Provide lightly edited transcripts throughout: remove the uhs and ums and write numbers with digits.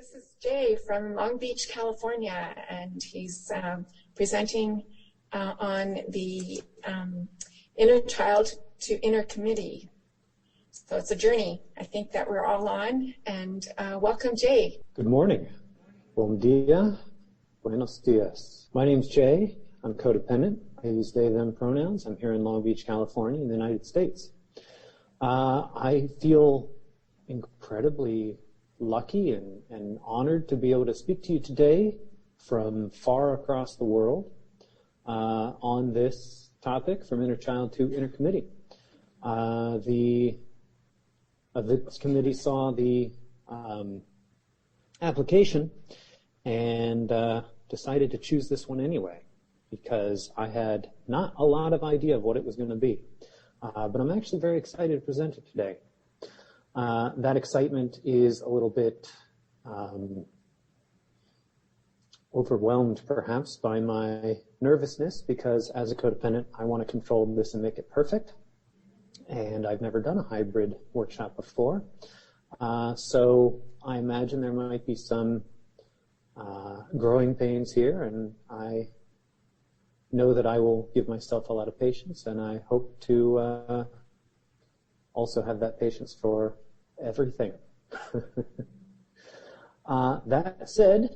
This is Jay from Long Beach, California, and he's presenting on the Inner Child to Inner Committee. So it's a journey, I think, that we're all on. And welcome, Jay. Good morning. Bom dia. Buenos dias. My name's Jay. I'm codependent. I use they, them pronouns. I'm here in Long Beach, California, in the United States. I feel incredibly lucky and honored to be able to speak to you today from far across the world on this topic, from inner child to inner committee. This committee saw the application and decided to choose this one anyway because I had not a lot of idea of what it was going to be. But I'm actually very excited to present it today. That excitement is a little bit overwhelmed, perhaps, by my nervousness because as a codependent, I want to control this and make it perfect. And I've never done a hybrid workshop before. So I imagine there might be some growing pains here, and I know that I will give myself a lot of patience, and I hope to also have that patience for everything. That said,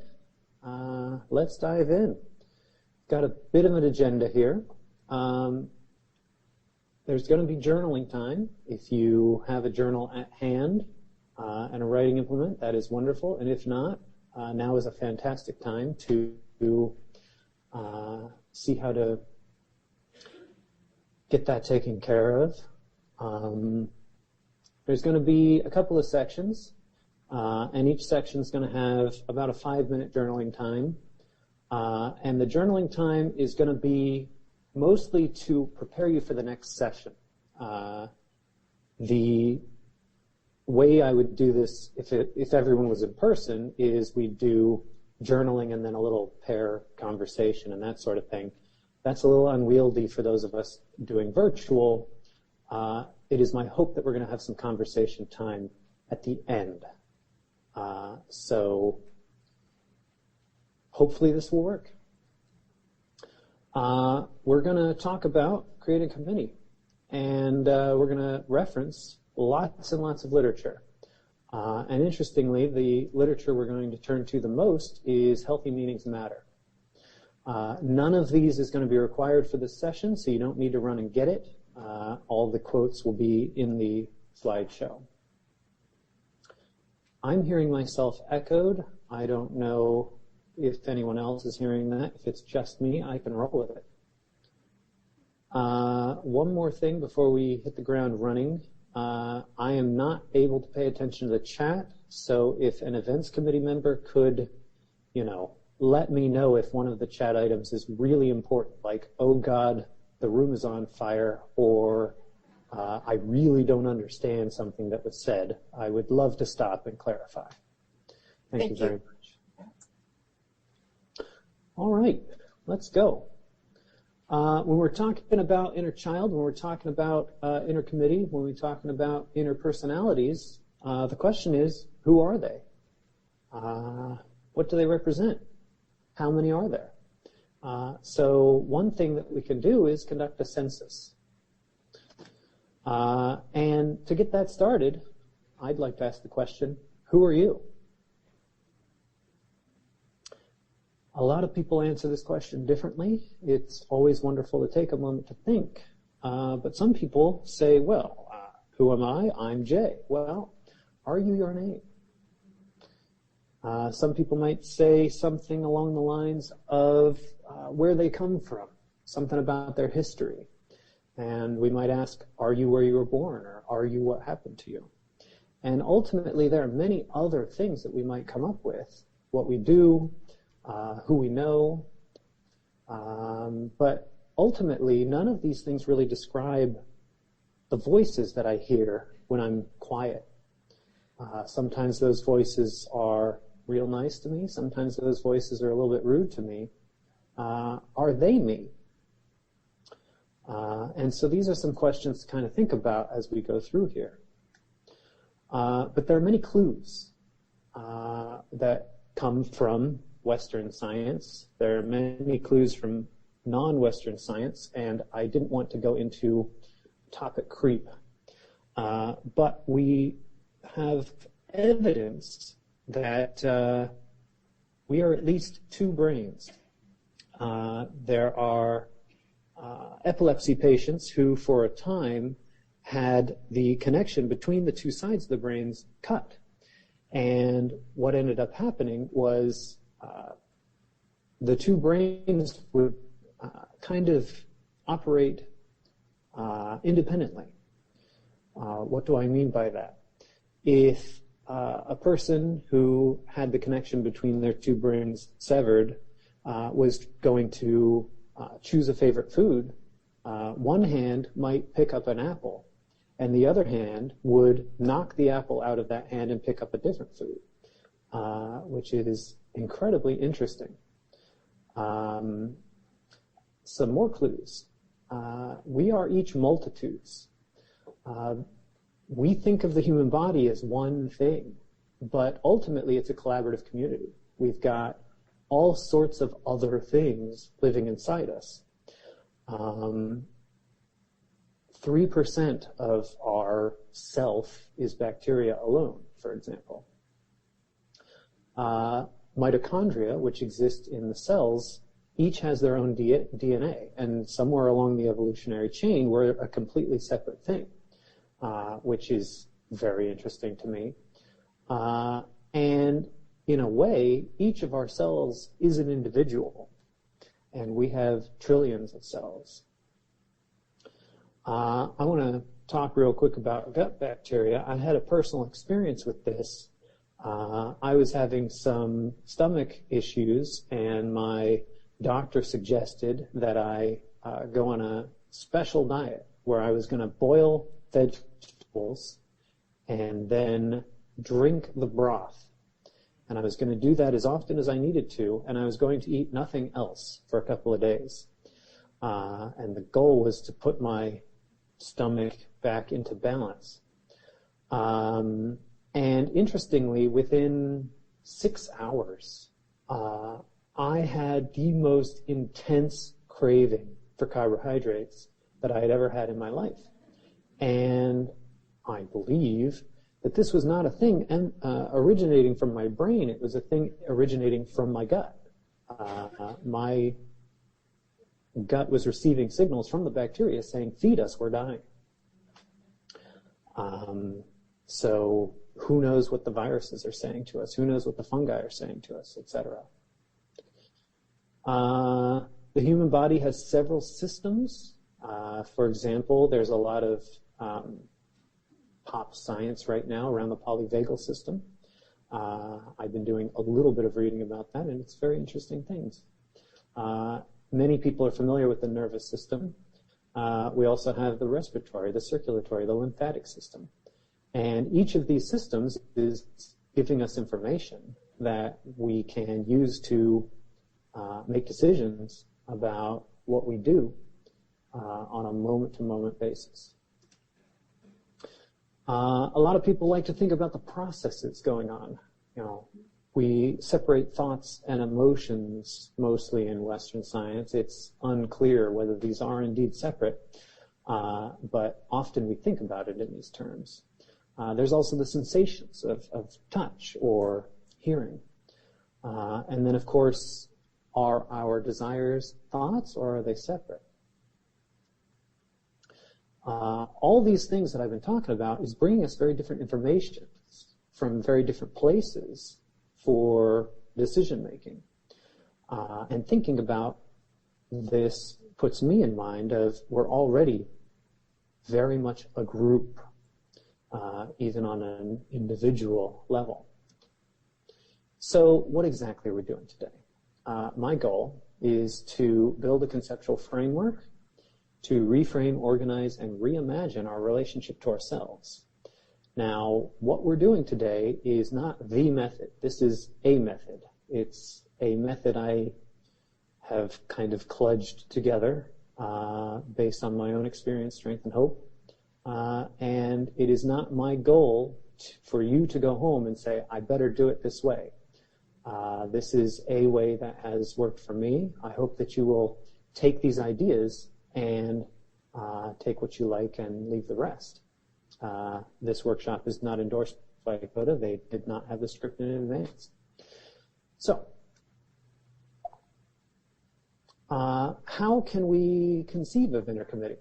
let's dive in. Got a bit of an agenda here. There's going to be journaling time. If you have a journal at hand and a writing implement, that is wonderful. And if not, now is a fantastic time to see how to get that taken care of. There's going to be a couple of sections, and each section is going to have about a 5-minute journaling time. And the journaling time is going to be mostly to prepare you for the next session. The way I would do this, if everyone was in person, is we'd do journaling and then a little pair conversation and that sort of thing. That's a little unwieldy for those of us doing virtual. It is my hope that we're going to have some conversation time at the end. So hopefully this will work. We're going to talk about creating a committee, and we're going to reference lots and lots of literature. And interestingly, the literature we're going to turn to the most is Healthy Meanings Matter. None of these is going to be required for this session, so you don't need to run and get it. All the quotes will be in the slideshow. I'm hearing myself echoed. I don't know if anyone else is hearing that. If it's just me, I can roll with it. One more thing before we hit the ground running. I am not able to pay attention to the chat, so if an events committee member could, let me know if one of the chat items is really important, like, oh God, the room is on fire, or I really don't understand something that was said. I would love to stop and clarify. Thank you very much. All right, let's go. When we're talking about inner child, when we're talking about inner committee, when we're talking about inner personalities, the question is, who are they? What do they represent? How many are there? So one thing that we can do is conduct a census. And to get that started, I'd like to ask the question, who are you? A lot of people answer this question differently. It's always wonderful to take a moment to think. But some people say, well, who am I? I'm Jay. Well, are you your name? Some people might say something along the lines of where they come from, something about their history. And we might ask, are you where you were born, or are you what happened to you? And ultimately, there are many other things that we might come up with, what we do, who we know, but ultimately none of these things really describe the voices that I hear when I'm quiet. Sometimes those voices are real nice to me, sometimes those voices are a little bit rude to me. Are they me? And so these are some questions to kind of think about as we go through here. But there are many clues. that come from Western science. There are many clues from non-Western science, and I didn't want to go into topic creep. But we have evidence that we are at least two brains. There are epilepsy patients who, for a time, had the connection between the two sides of the brains cut. And what ended up happening was the two brains would kind of operate independently. What do I mean by that? If a person who had the connection between their two brains severed was going to choose a favorite food, one hand might pick up an apple, and the other hand would knock the apple out of that hand and pick up a different food, which is incredibly interesting. Some more clues. We are each multitudes. We think of the human body as one thing, but ultimately it's a collaborative community. We've got all sorts of other things living inside us. 3% of our self is bacteria alone, for example. Mitochondria, which exist in the cells, each has their own DNA, and somewhere along the evolutionary chain, we're a completely separate thing, which is very interesting to me. And in a way, each of our cells is an individual, and we have trillions of cells. I want to talk real quick about gut bacteria. I had a personal experience with this. I was having some stomach issues, and my doctor suggested that I go on a special diet where I was going to boil vegetables and then drink the broth. And I was going to do that as often as I needed to, and I was going to eat nothing else for a couple of days. And the goal was to put my stomach back into balance. And interestingly, within 6 hours, I had the most intense craving for carbohydrates that I had ever had in my life. And I believe that this was not a thing originating from my brain. It was a thing originating from my gut. My gut was receiving signals from the bacteria saying, feed us, we're dying. So who knows what the viruses are saying to us? Who knows what the fungi are saying to us, etc. The human body has several systems. For example, there's a lot of pop science right now around the polyvagal system. I've been doing a little bit of reading about that, and it's very interesting things. Many people are familiar with the nervous system. We also have the respiratory, the circulatory, the lymphatic system. And each of these systems is giving us information that we can use to make decisions about what we do on a moment-to-moment basis. A lot of people like to think about the processes going on. You know, we separate thoughts and emotions mostly in Western science. It's unclear whether these are indeed separate, but often we think about it in these terms. There's also the sensations of touch or hearing. And then, of course, are our desires thoughts, or are they separate? All these things that I've been talking about is bringing us very different information from very different places for decision making. And thinking about this puts me in mind of we're already very much a group, even on an individual level. So what exactly are we doing today? My goal is to build a conceptual framework to reframe, organize, and reimagine our relationship to ourselves. Now, what we're doing today is not the method. This is a method. It's a method I have kind of kludged together based on my own experience, strength, and hope. And it is not my goal for you to go home and say, I better do it this way. This is a way that has worked for me. I hope that you will take these ideas and take what you like and leave the rest. This workshop is not endorsed by CoDA. They did not have the script in advance. So, how can we conceive of intercommittee?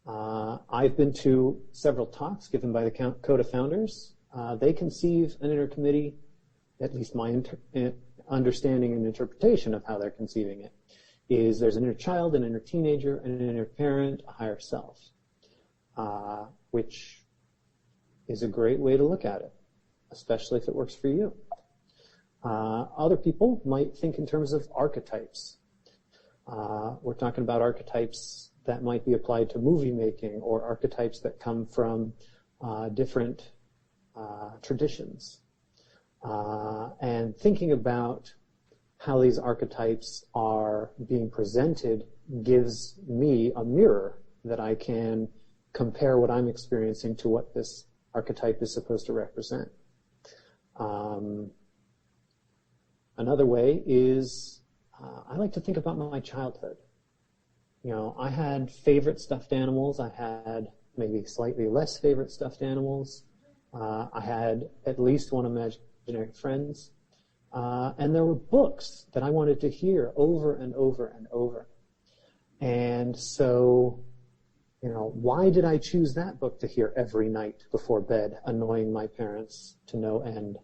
I've been to several talks given by the CoDA founders. They conceive an intercommittee, at least my understanding and interpretation of how they're conceiving it, is there's an inner child, an inner teenager, an inner parent, a higher self, which is a great way to look at it, especially if it works for you. Other people might think in terms of archetypes. We're talking about archetypes that might be applied to movie making, or archetypes that come from different traditions. And thinking about how these archetypes are being presented gives me a mirror that I can compare what I'm experiencing to what this archetype is supposed to represent. Another way is I like to think about my childhood. You know, I had favorite stuffed animals. I had maybe slightly less favorite stuffed animals. I had at least one imaginary friends. And there were books that I wanted to hear over and over and over. And so, you know, why did I choose that book to hear every night before bed, annoying my parents to no end?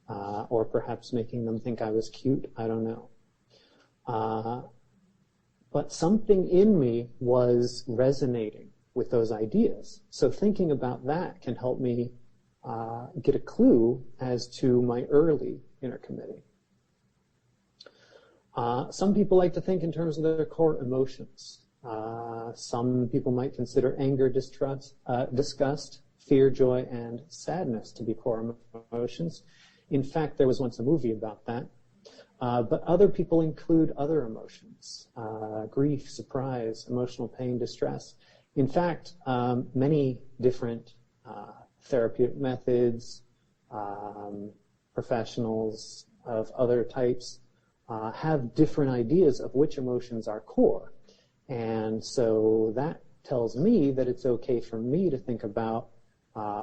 Or perhaps making them think I was cute, I don't know. But something in me was resonating with those ideas. So thinking about that can help me get a clue as to my early intercommittee. Some people like to think in terms of their core emotions. Some people might consider anger, disgust, fear, joy, and sadness to be core emotions. In fact, there was once a movie about that. But other people include other emotions, grief, surprise, emotional pain, distress. In fact, many different therapeutic methods, professionals of other types have different ideas of which emotions are core. And so that tells me that it's okay for me to think about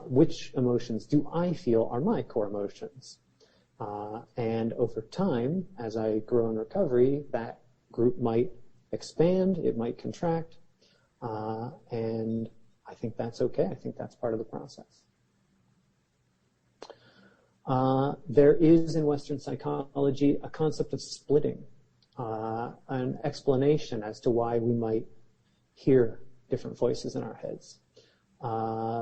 which emotions do I feel are my core emotions. And over time, as I grow in recovery, that group might expand, it might contract, and I think that's okay. I think that's part of the process. There is in Western psychology a concept of splitting, an explanation as to why we might hear different voices in our heads.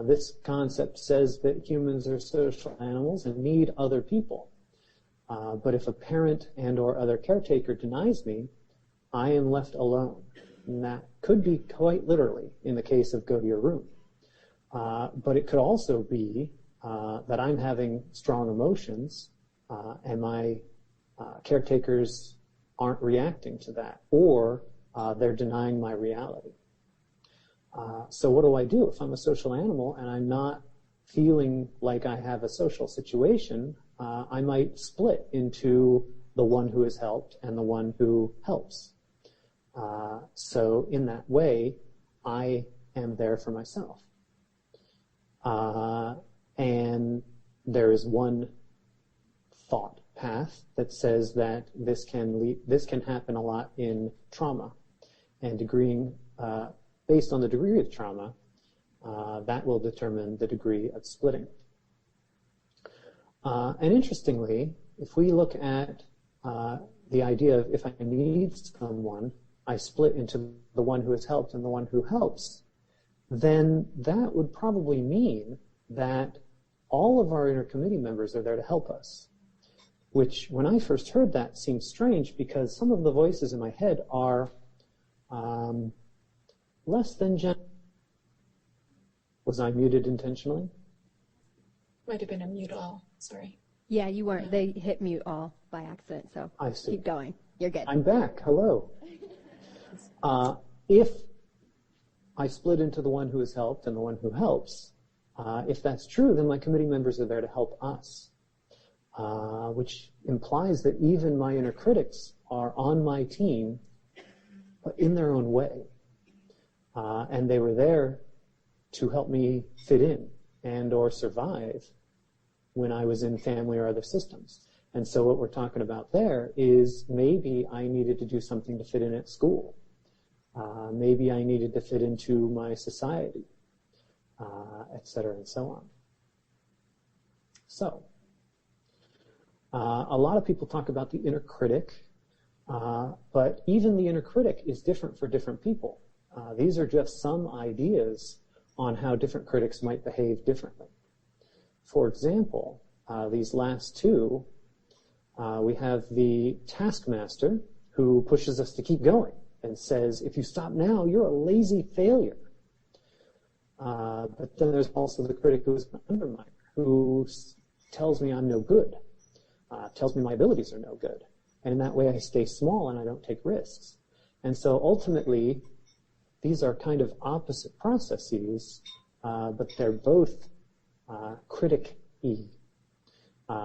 This concept says that humans are social animals and need other people. But if a parent and or other caretaker denies me, I am left alone. And that could be quite literally in the case of go to your room. But it could also be that I'm having strong emotions and my caretakers aren't reacting to that, or they're denying my reality. So what do I do if I'm a social animal and I'm not feeling like I have a social situation? I might split into the one who is helped and the one who helps. So in that way, I am there for myself. And there is one thought path that says that this can happen a lot in trauma, and based on the degree of trauma, that will determine the degree of splitting. And interestingly, if we look at the idea of if I need someone, I split into the one who is helped and the one who helps, then that would probably mean that all of our intercommittee members are there to help us, which when I first heard that seemed strange because some of the voices in my head are less than gentle. Was I muted intentionally? Might have been a mute all. Sorry. Yeah, you weren't. They hit mute all by accident, so I see. Keep going. You're good. I'm back. Hello. If I split into the one who is helped and the one who helps, If that's true, then my committee members are there to help us, which implies that even my inner critics are on my team, but in their own way. And they were there to help me fit in and or survive when I was in family or other systems. And so what we're talking about there is maybe I needed to do something to fit in at school. Maybe I needed to fit into my society, et cetera, and so on. So, a lot of people talk about the inner critic, but even the inner critic is different for different people. These are just some ideas on how different critics might behave differently. For example, these last two, we have the taskmaster who pushes us to keep going and says, if you stop now, you're a lazy failure. But then there's also the critic who is an underminer, who tells me I'm no good, tells me my abilities are no good. And in that way, I stay small and I don't take risks. And so ultimately, these are kind of opposite processes, but they're both critic-y.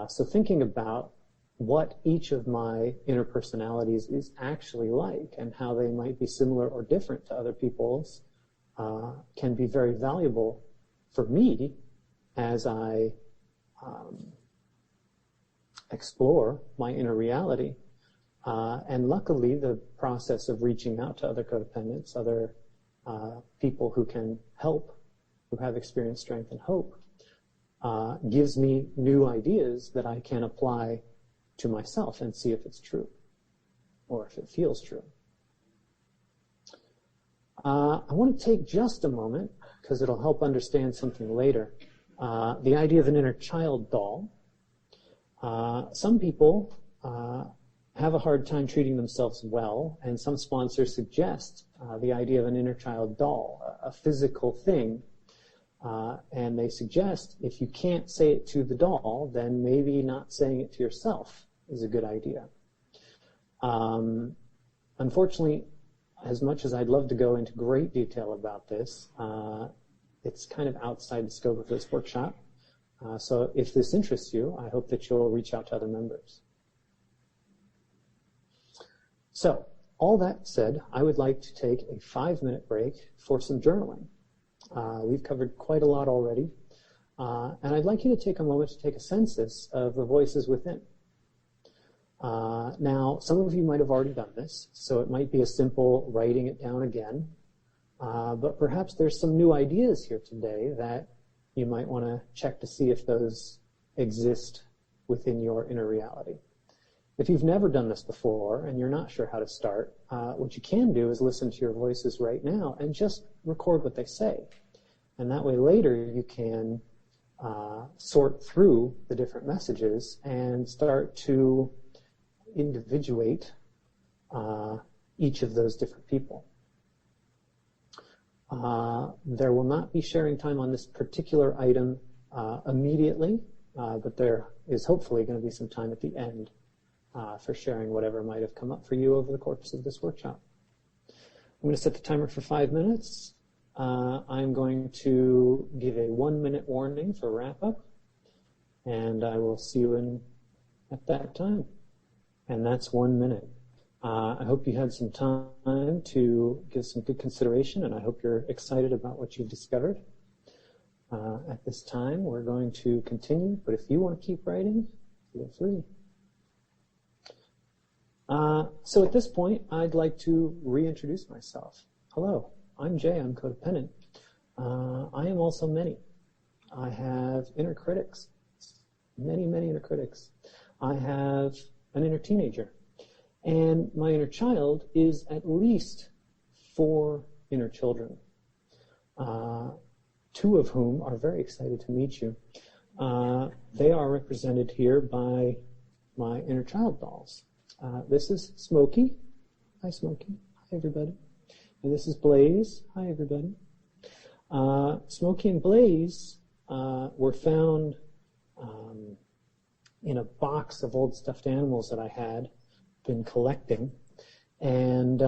So thinking about what each of my inner personalities is actually like and how they might be similar or different to other people's can be very valuable for me as I explore my inner reality. And luckily, the process of reaching out to other codependents, other people who can help, who have experienced strength and hope, gives me new ideas that I can apply to myself and see if it's true or if it feels true. I want to take just a moment, because it'll help understand something later, the idea of an inner child doll. Some people have a hard time treating themselves well, and some sponsors suggest the idea of an inner child doll, a physical thing, and they suggest if you can't say it to the doll, then maybe not saying it to yourself is a good idea. Unfortunately, as much as I'd love to go into great detail about this, it's kind of outside the scope of this workshop. So if this interests you, I hope that you'll reach out to other members. So, all that said, I would like to take a 5-minute break for some journaling. We've covered quite a lot already, and I'd like you to take a moment to take a census of the voices within. Now, some of you might have already done this, so it might be a simple writing it down again, but perhaps there's some new ideas here today that you might want to check to see if those exist within your inner reality. If you've never done this before and you're not sure how to start, what you can do is listen to your voices right now and just record what they say. And that way later you can sort through the different messages and start to individuate each of those different people. There will not be sharing time on this particular item immediately, but there is hopefully going to be some time at the end for sharing whatever might have come up for you over the course of this workshop. I'm going to set the timer for 5 minutes. I'm going to give a 1-minute warning for wrap-up, and I will see you at that time. And that's 1 minute. I hope you had some time to give some good consideration, and I hope you're excited about what you've discovered. At this time, we're going to continue, but if you want to keep writing, feel free. So at this point, I'd like to reintroduce myself. Hello, I'm Jay, I'm codependent. I am also many. I have inner critics, many inner critics. I have an inner teenager, and my inner child is at least 4 inner children, 2 of whom are very excited to meet you. They are represented here by my inner child dolls. This is Smokey. Hi, Smokey. Hi, everybody. And this is Blaze. Hi, everybody. Smokey and Blaze were found in a box of old stuffed animals that I had been collecting. And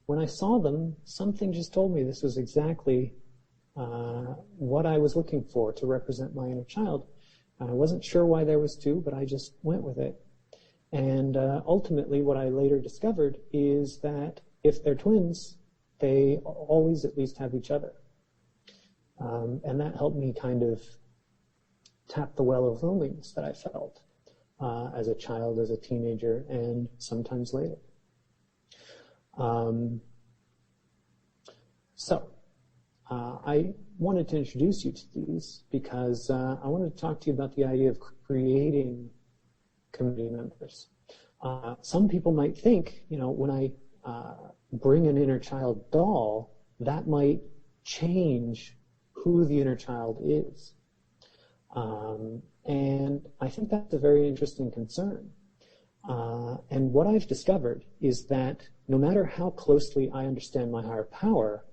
when I saw them, something just told me this was exactly what I was looking for to represent my inner child. I wasn't sure why there was two, but I just went with it. And ultimately, what I later discovered is that if they're twins, they always at least have each other. And that helped me kind of tap the well of loneliness that I felt as a child, as a teenager, and sometimes later. I wanted to introduce you to these because I wanted to talk to you about the idea of creating community members. Some people might think, when I bring an inner child doll, that might change who the inner child is. And I think that's a very interesting concern. And what I've discovered is that no matter how closely I understand my higher power,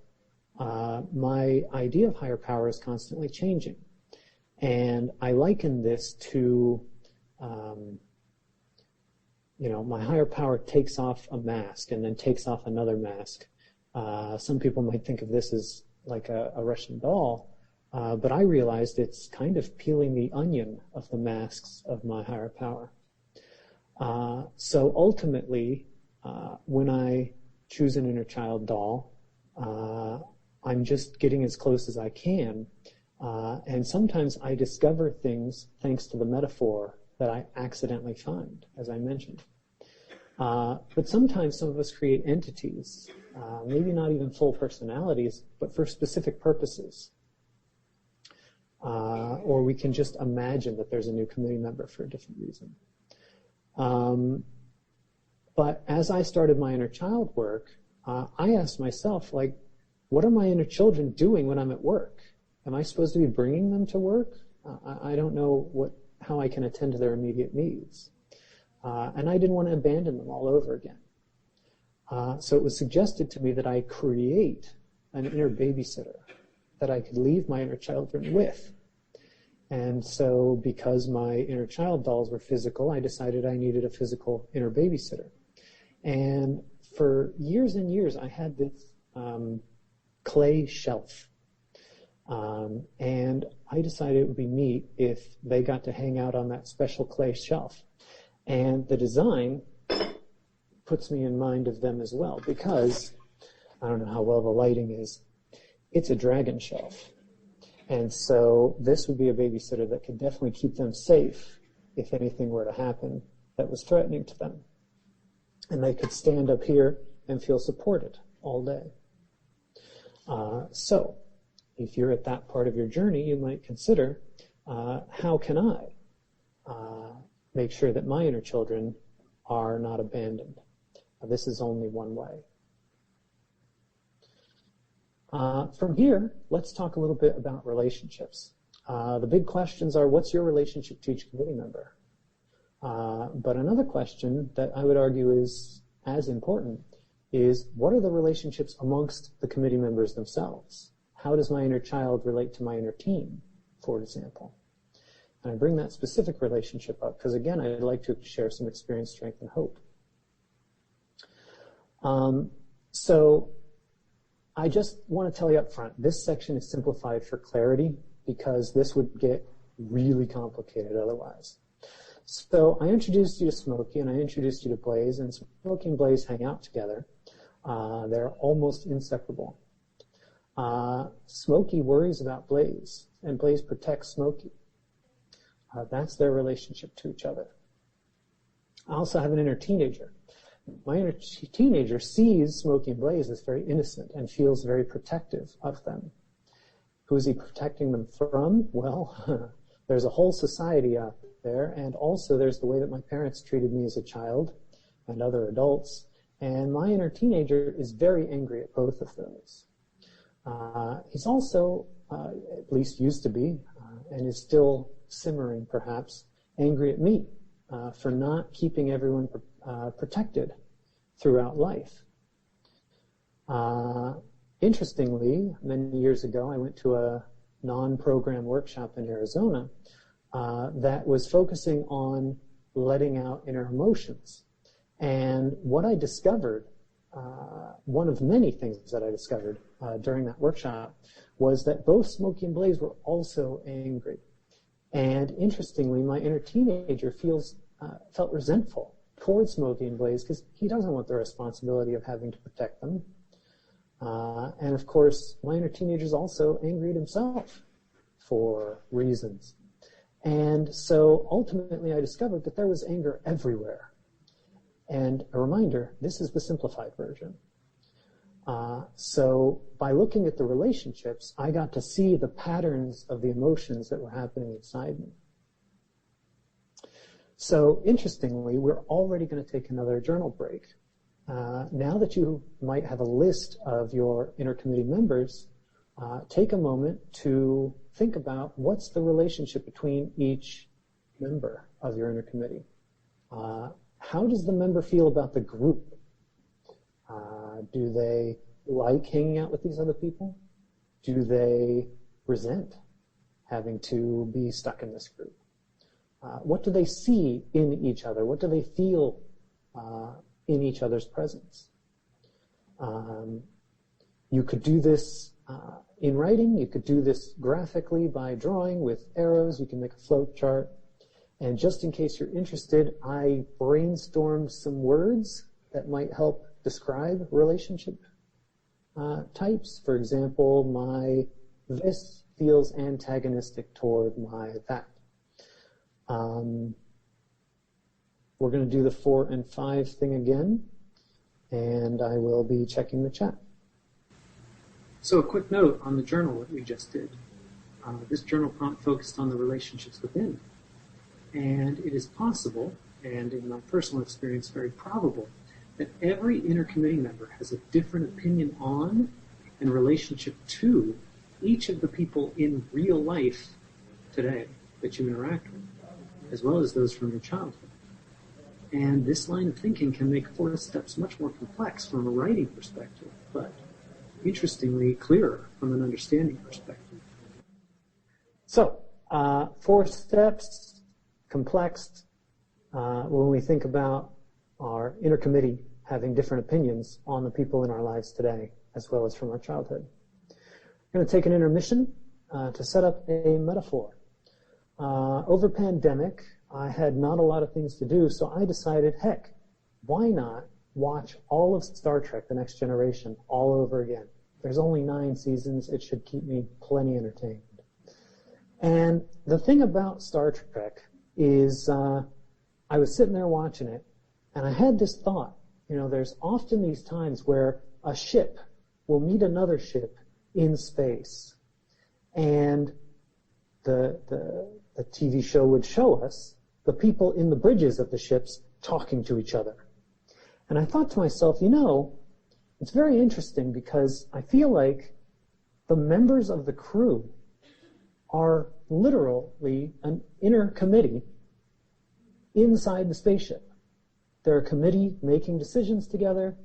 my idea of higher power is constantly changing. And I liken this to, my higher power takes off a mask and then takes off another mask. Some people might think of this as like a Russian doll, but I realized it's kind of peeling the onion of the masks of my higher power. So ultimately, when I choose an inner child doll, I'm just getting as close as I can. And sometimes I discover things thanks to the metaphor that I accidentally find, as I mentioned. But sometimes some of us create entities, maybe not even full personalities, but for specific purposes. Or we can just imagine that there's a new community member for a different reason. But as I started my inner child work, I asked myself, what are my inner children doing when I'm at work? Am I supposed to be bringing them to work? I don't know how I can attend to their immediate needs. And I didn't want to abandon them all over again. So it was suggested to me that I create an inner babysitter that I could leave my inner children with. And so because my inner child dolls were physical, I decided I needed a physical inner babysitter. And for years and years, I had this clay shelf. And I decided it would be neat if they got to hang out on that special clay shelf. And the design puts me in mind of them as well, because I don't know how well the lighting is. It's a dragon shelf. And so this would be a babysitter that could definitely keep them safe if anything were to happen that was threatening to them. And they could stand up here and feel supported all day. So if you're at that part of your journey, you might consider, how can I make sure that my inner children are not abandoned? This is only one way. From here, let's talk a little bit about relationships. The big questions are, what's your relationship to each committee member? But another question that I would argue is as important is, what are the relationships amongst the committee members themselves? How does my inner child relate to my inner team, for example? And I bring that specific relationship up because, again, I'd like to share some experience, strength, and hope. So I just want to tell you up front, this section is simplified for clarity because this would get really complicated otherwise. So I introduced you to Smokey and I introduced you to Blaze, and Smokey and Blaze hang out together. They're almost inseparable. Smokey worries about Blaze, and Blaze protects Smokey. That's their relationship to each other. I also have an inner teenager. My inner teenager sees Smokey and Blaze as very innocent and feels very protective of them. Who is he protecting them from? Well, there's a whole society out there, and also there's the way that my parents treated me as a child and other adults, and my inner teenager is very angry at both of those. He's also, at least used to be, and is still simmering perhaps, angry at me for not keeping everyone protected throughout life. Interestingly, many years ago, I went to a non-program workshop in Arizona that was focusing on letting out inner emotions. And what I discovered one of many things that I discovered during that workshop was that both Smokey and Blaze were also angry. And interestingly, my inner teenager felt resentful towards Smokey and Blaze because he doesn't want the responsibility of having to protect them. And of course, my inner teenager is also angry at himself for reasons. And so ultimately I discovered that there was anger everywhere. And a reminder, this is the simplified version. So by looking at the relationships, I got to see the patterns of the emotions that were happening inside me. So interestingly, we're already going to take another journal break. Now that you might have a list of your inner committee members, take a moment to think about what's the relationship between each member of your inner committee. How does the member feel about the group? Do they like hanging out with these other people? Do they resent having to be stuck in this group? What do they see in each other? What do they feel in each other's presence? You could do this in writing. You could do this graphically by drawing with arrows. You can make a flow chart. And just in case you're interested, I brainstormed some words that might help describe relationship types. For example, my this feels antagonistic toward my that. We're going to do the 4 and 5 thing again, and I will be checking the chat. So a quick note on the journal that we just did. This journal prompt focused on the relationships within. And it is possible, and in my personal experience, very probable, that every inner committee member has a different opinion on and relationship to each of the people in real life today that you interact with, as well as those from your childhood. And this line of thinking can make 4 steps much more complex from a writing perspective, but interestingly clearer from an understanding perspective. So, 4 steps, complex, when we think about our inner committee having different opinions on the people in our lives today, as well as from our childhood. We're going to take an intermission to set up a metaphor. Over pandemic, I had not a lot of things to do, so I decided, heck, why not watch all of Star Trek: The Next Generation all over again? There's only 9 seasons. It should keep me plenty entertained. And the thing about Star Trek is I was sitting there watching it, and I had this thought. You know, there's often these times where a ship will meet another ship in space, and the TV show would show us the people in the bridges of the ships talking to each other. And I thought to myself, you know, it's very interesting because I feel like the members of the crew are literally an inner committee inside the spaceship. They're a committee making decisions together,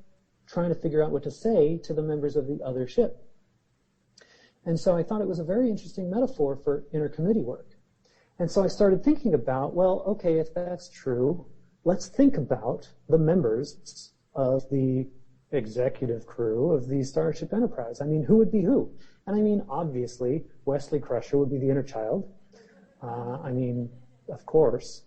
trying to figure out what to say to the members of the other ship. And so I thought it was a very interesting metaphor for inner committee work. And so I started thinking about, well, okay, if that's true, let's think about the members of the executive crew of the Starship Enterprise. I mean, who would be who? And I mean, obviously, Wesley Crusher would be the inner child. I mean, of course.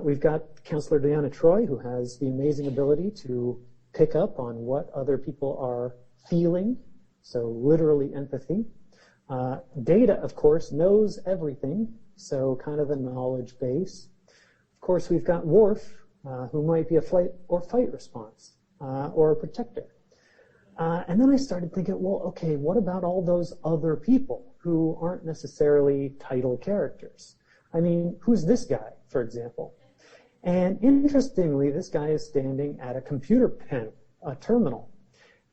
We've got Counselor Diana Troy, who has the amazing ability to pick up on what other people are feeling, so literally empathy. Data, of course, knows everything, so kind of a knowledge base. Of course, we've got Worf, who might be a flight or fight response, or a protector. And then I started thinking, well, okay, what about all those other people who aren't necessarily title characters? I mean, who's this guy, for example? And interestingly, this guy is standing at a computer panel, a terminal.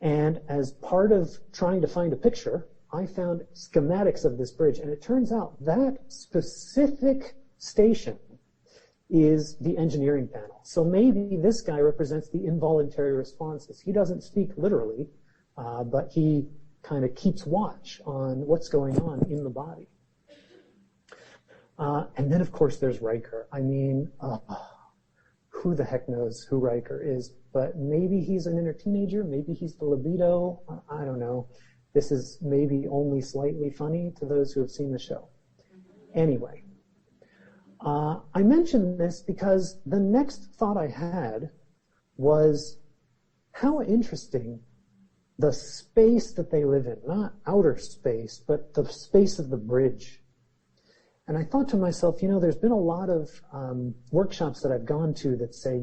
And as part of trying to find a picture, I found schematics of this bridge. And it turns out that specific station is the engineering panel. So maybe this guy represents the involuntary responses. He doesn't speak literally, but he kind of keeps watch on what's going on in the body. And then, of course, there's Riker. I mean, who the heck knows who Riker is, but maybe he's an inner teenager, maybe he's the libido, I don't know. This is maybe only slightly funny to those who have seen the show. Anyway, I mentioned this because the next thought I had was how interesting the space that they live in, not outer space, but the space of the bridge. And I thought to myself, there's been a lot of workshops that I've gone to that say,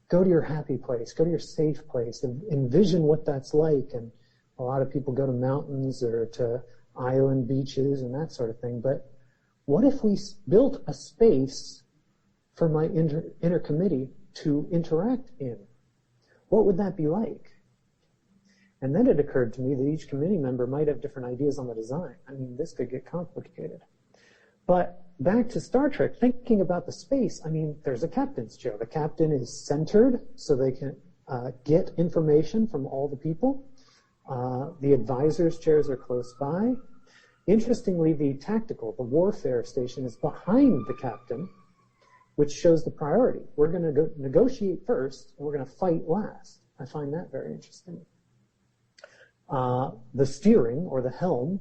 go to your happy place, go to your safe place, and envision what that's like. And a lot of people go to mountains or to island beaches and that sort of thing. But what if we built a space for my inner committee to interact in? What would that be like? And then it occurred to me that each committee member might have different ideas on the design. I mean, this could get complicated. But back to Star Trek, thinking about the space, there's a captain's chair. The captain is centered so they can get information from all the people. The advisors' chairs are close by. Interestingly, the warfare station is behind the captain, which shows the priority. We're going to negotiate first, and we're going to fight last. I find that very interesting. The steering, or the helm,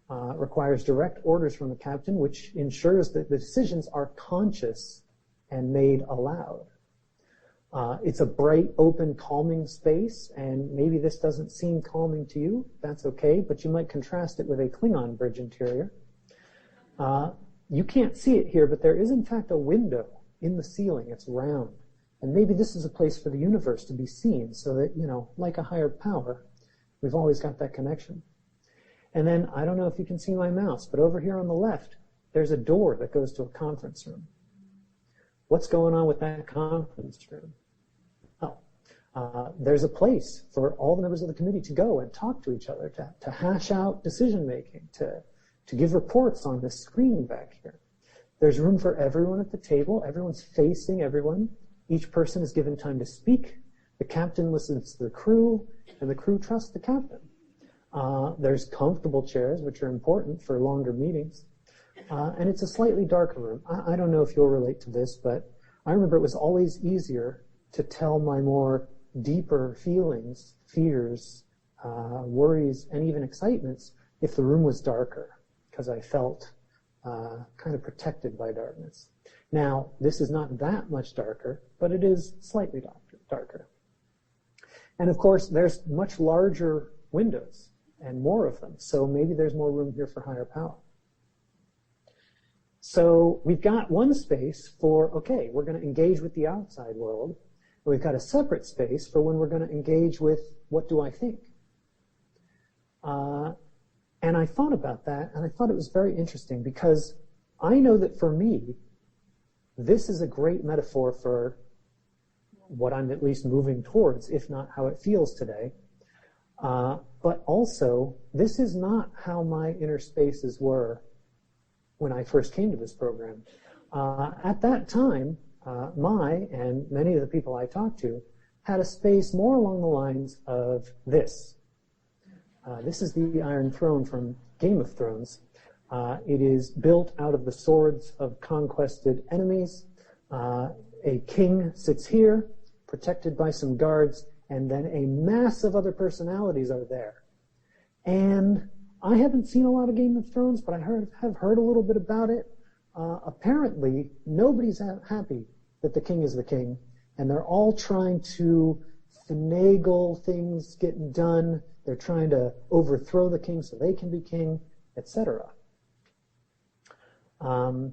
requires direct orders from the captain, which ensures that the decisions are conscious and made aloud. It's a bright, open, calming space, and maybe this doesn't seem calming to you. That's okay, but you might contrast it with a Klingon bridge interior. You can't see it here, but there is in fact a window in the ceiling. It's round. And maybe this is a place for the universe to be seen so that, like a higher power, we've always got that connection. And then, I don't know if you can see my mouse, but over here on the left, there's a door that goes to a conference room. What's going on with that conference room? There's a place for all the members of the committee to go and talk to each other, to hash out decision-making, to give reports on the screen back here. There's room for everyone at the table. Everyone's facing everyone. Each person is given time to speak. The captain listens to the crew, and the crew trusts the captain. There's comfortable chairs, which are important for longer meetings. And it's a slightly darker room. I don't know if you'll relate to this, but I remember it was always easier to tell my more deeper feelings, fears, worries, and even excitements if the room was darker, because I felt kind of protected by darkness. Now, this is not that much darker, but it is slightly darker. And of course, there's much larger windows and more of them, so maybe there's more room here for higher power. So we've got one space for, okay, we're going to engage with the outside world. And we've got a separate space for when we're going to engage with what do I think. And I thought about that, and I thought it was very interesting because I know that for me, this is a great metaphor for what I'm at least moving towards, if not how it feels today. But also, this is not how my inner spaces were when I first came to this program. At that time, and many of the people I talked to had a space more along the lines of this. This is the Iron Throne from Game of Thrones. It is built out of the swords of conquested enemies. A king sits here, protected by some guards, and then a mass of other personalities are there. And I haven't seen a lot of Game of Thrones, but I have heard a little bit about it. Apparently, nobody's happy that the king is the king, and they're all trying to finagle things getting done. They're trying to overthrow the king so they can be king, etc.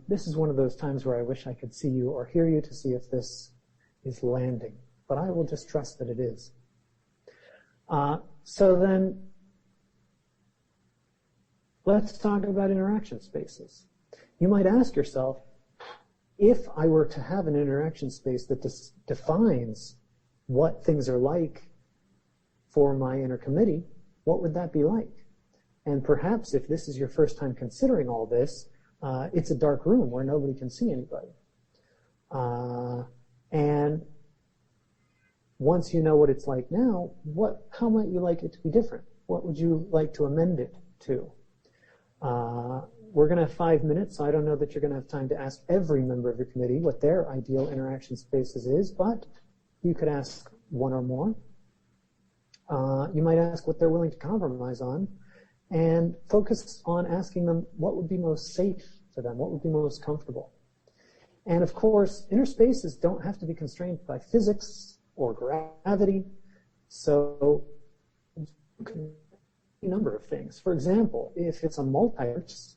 This is one of those times where I wish I could see you or hear you to see if this is landing, but I will just trust that it is. So then, let's talk about interaction spaces. You might ask yourself, if I were to have an interaction space that defines what things are like for my inner committee, what would that be like? And perhaps if this is your first time considering all this, it's a dark room where nobody can see anybody. And once you know what it's like now, how might you like it to be different? What would you like to amend it to? we're going to have 5 minutes, so I don't know that you're going to have time to ask every member of your committee what their ideal interaction spaces is, but you could ask one or more. You might ask what they're willing to compromise on, and focus on asking them what would be most safe for them, what would be most comfortable. And of course, inner spaces don't have to be constrained by physics or gravity, so a number of things. For example, if it's a multi-arts,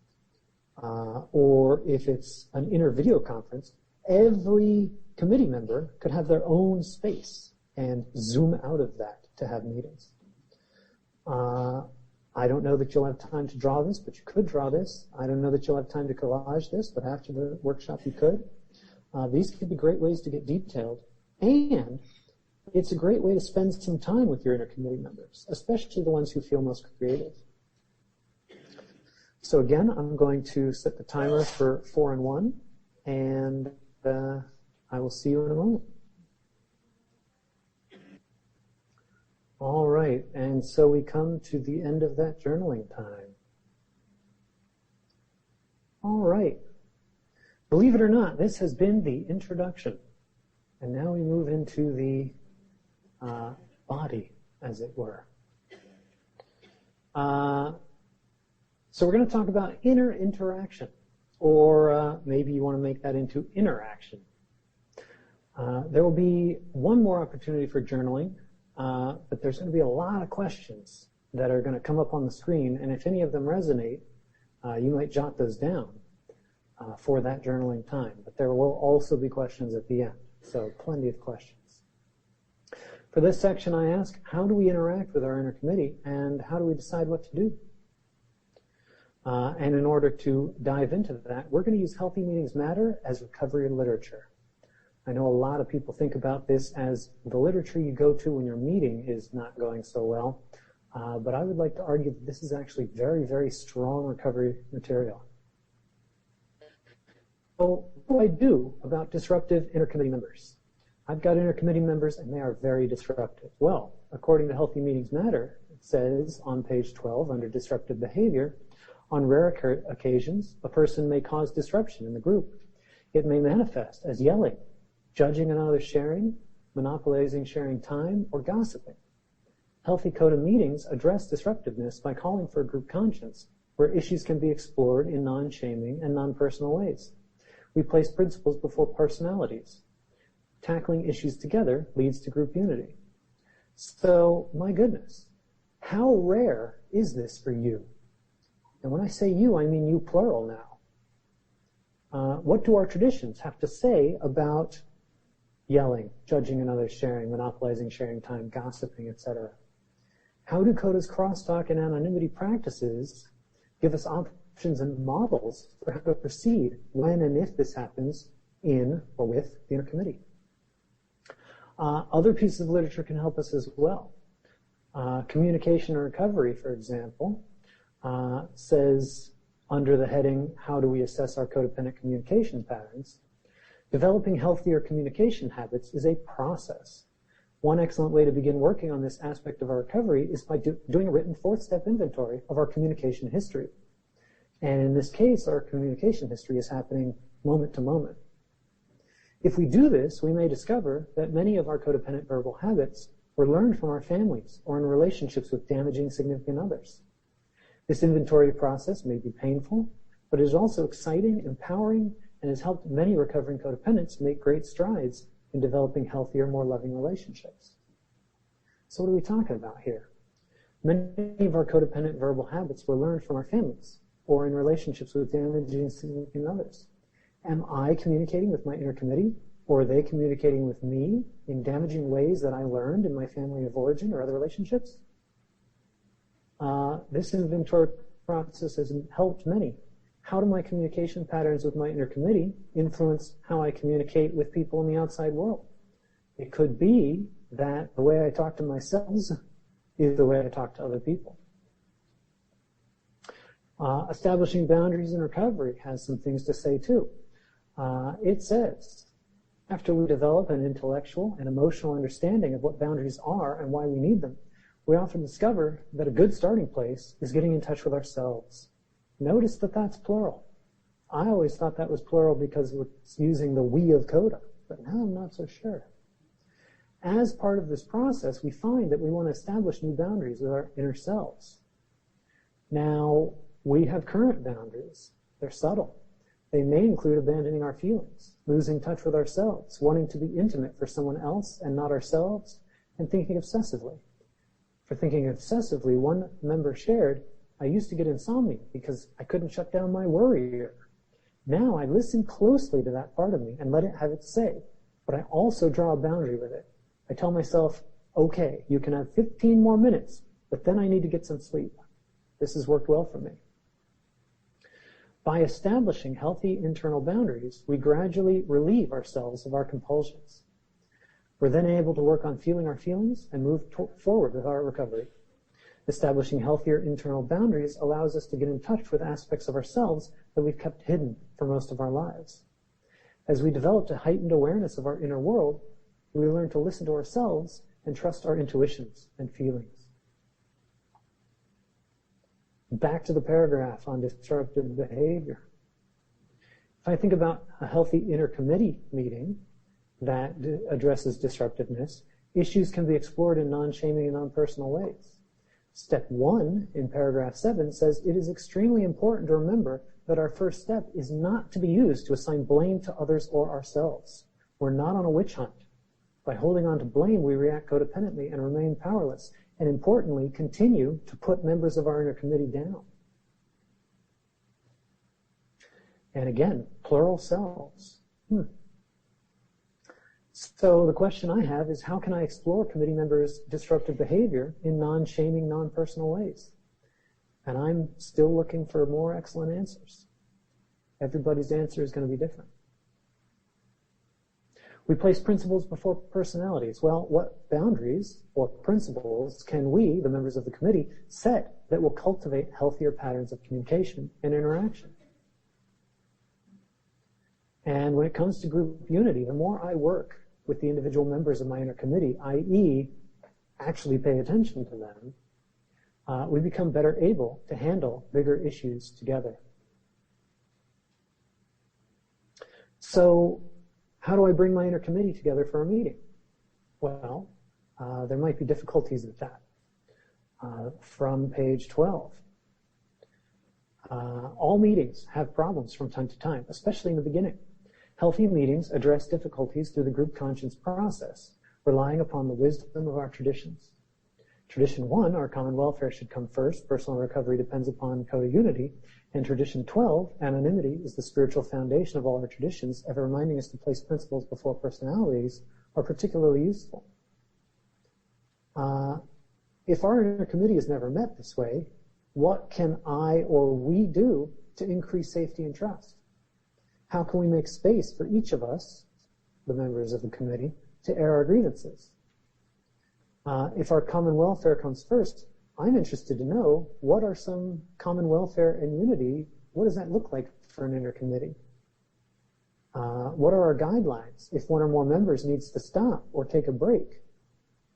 or if it's an inner video conference, every committee member could have their own space and zoom out of that to have meetings. I don't know that you'll have time to draw this, but you could draw this. I don't know that you'll have time to collage this, but after the workshop you could. These could be great ways to get detailed, and it's a great way to spend some time with your inner committee members, especially the ones who feel most creative. So again, I'm going to set the timer for 4 and 1, and I will see you in a moment. All right, and so we come to the end of that journaling time. All right. Believe it or not, this has been the introduction. And now we move into the body, as it were. So we're going to talk about inner interaction, or maybe you want to make that into interaction. There will be one more opportunity for journaling, but there's going to be a lot of questions that are going to come up on the screen, and if any of them resonate, you might jot those down for that journaling time. But there will also be questions at the end, so plenty of questions. For this section, I ask, how do we interact with our inner committee, and how do we decide what to do? And in order to dive into that, we're going to use Healthy Meetings Matter as recovery literature. I know a lot of people think about this as the literature you go to when your meeting is not going so well, but I would like to argue that this is actually very, very strong recovery material. So what do I do about disruptive intercommittee members? I've got intercommittee members and they are very disruptive. Well, according to Healthy Meetings Matter, it says on page 12 under disruptive behavior, on rare occasions, a person may cause disruption in the group. It may manifest as yelling, judging another sharing, monopolizing sharing time, or gossiping. Healthy CoDA meetings address disruptiveness by calling for a group conscience, where issues can be explored in non-shaming and non-personal ways. We place principles before personalities. Tackling issues together leads to group unity. So, my goodness, how rare is this for you? And when I say you, I mean you plural now. What do our traditions have to say about yelling, judging another sharing, monopolizing sharing time, gossiping, etc.? How do CoDA's crosstalk and anonymity practices give us options and models for how to proceed when and if this happens in or with the intercommittee? Other pieces of literature can help us as well. Communication and recovery, for example, says under the heading, how do we assess our codependent communication patterns? Developing healthier communication habits is a process. One excellent way to begin working on this aspect of our recovery is by doing a written 4-step inventory of our communication history. And in this case, our communication history is happening moment to moment. If we do this, we may discover that many of our codependent verbal habits were learned from our families or in relationships with damaging significant others. This inventory process may be painful, but it is also exciting, empowering, and has helped many recovering codependents make great strides in developing healthier, more loving relationships. So what are we talking about here? Many of our codependent verbal habits were learned from our families or in relationships with damaging significant others. Am I communicating with my inner committee, or are they communicating with me in damaging ways that I learned in my family of origin or other relationships? This inventory process has helped many. How do my communication patterns with my inner committee influence how I communicate with people in the outside world? It could be that the way I talk to myself is the way I talk to other people. Establishing boundaries in recovery has some things to say too. It says, after we develop an intellectual and emotional understanding of what boundaries are and why we need them, we often discover that a good starting place is getting in touch with ourselves. Notice that that's plural. I always thought that was plural because it's using the we of CoDA, but now I'm not so sure. As part of this process, we find that we want to establish new boundaries with our inner selves. Now, we have current boundaries. They're subtle. They may include abandoning our feelings, losing touch with ourselves, wanting to be intimate for someone else and not ourselves, and thinking obsessively. For thinking obsessively, one member shared, I used to get insomnia because I couldn't shut down my worrier. Now I listen closely to that part of me and let it have its say, but I also draw a boundary with it. I tell myself, okay, you can have 15 more minutes, but then I need to get some sleep. This has worked well for me. By establishing healthy internal boundaries, we gradually relieve ourselves of our compulsions. We're then able to work on feeling our feelings and move forward with our recovery. Establishing healthier internal boundaries allows us to get in touch with aspects of ourselves that we've kept hidden for most of our lives. As we develop a heightened awareness of our inner world, we learn to listen to ourselves and trust our intuitions and feelings. Back to the paragraph on disruptive behavior. If I think about a healthy inter-committee meeting that addresses disruptiveness, issues can be explored in non-shaming and non-personal ways. Step 1 in paragraph 7 says it is extremely important to remember that our first step is not to be used to assign blame to others or ourselves. We're not on a witch hunt. By holding on to blame, we react codependently and remain powerless, and importantly, continue to put members of our inner committee down. And again, plural selves. So the question I have is, how can I explore committee members' disruptive behavior in non-shaming, non-personal ways? And I'm still looking for more excellent answers. Everybody's answer is going to be different. We place principles before personalities. Well, what boundaries or principles can we, the members of the committee, set that will cultivate healthier patterns of communication and interaction? And when it comes to group unity, the more I work with the individual members of my inner committee, i.e., actually pay attention to them, we become better able to handle bigger issues together. So, how do I bring my inner committee together for a meeting? Well, there might be difficulties with that. From page 12. All meetings have problems from time to time, especially in the beginning. Healthy meetings address difficulties through the group conscience process, relying upon the wisdom of our traditions. Tradition 1, our common welfare should come first. Personal recovery depends upon CoDA unity. And tradition 12, anonymity, is the spiritual foundation of all our traditions, ever reminding us to place principles before personalities, are particularly useful. If our inner committee is never met this way, what can I or we do to increase safety and trust? How can we make space for each of us, the members of the committee, to air our grievances? If our common welfare comes first, I'm interested to know what are some common welfare and unity, what does that look like for an inner committee? What are our guidelines if one or more members needs to stop or take a break?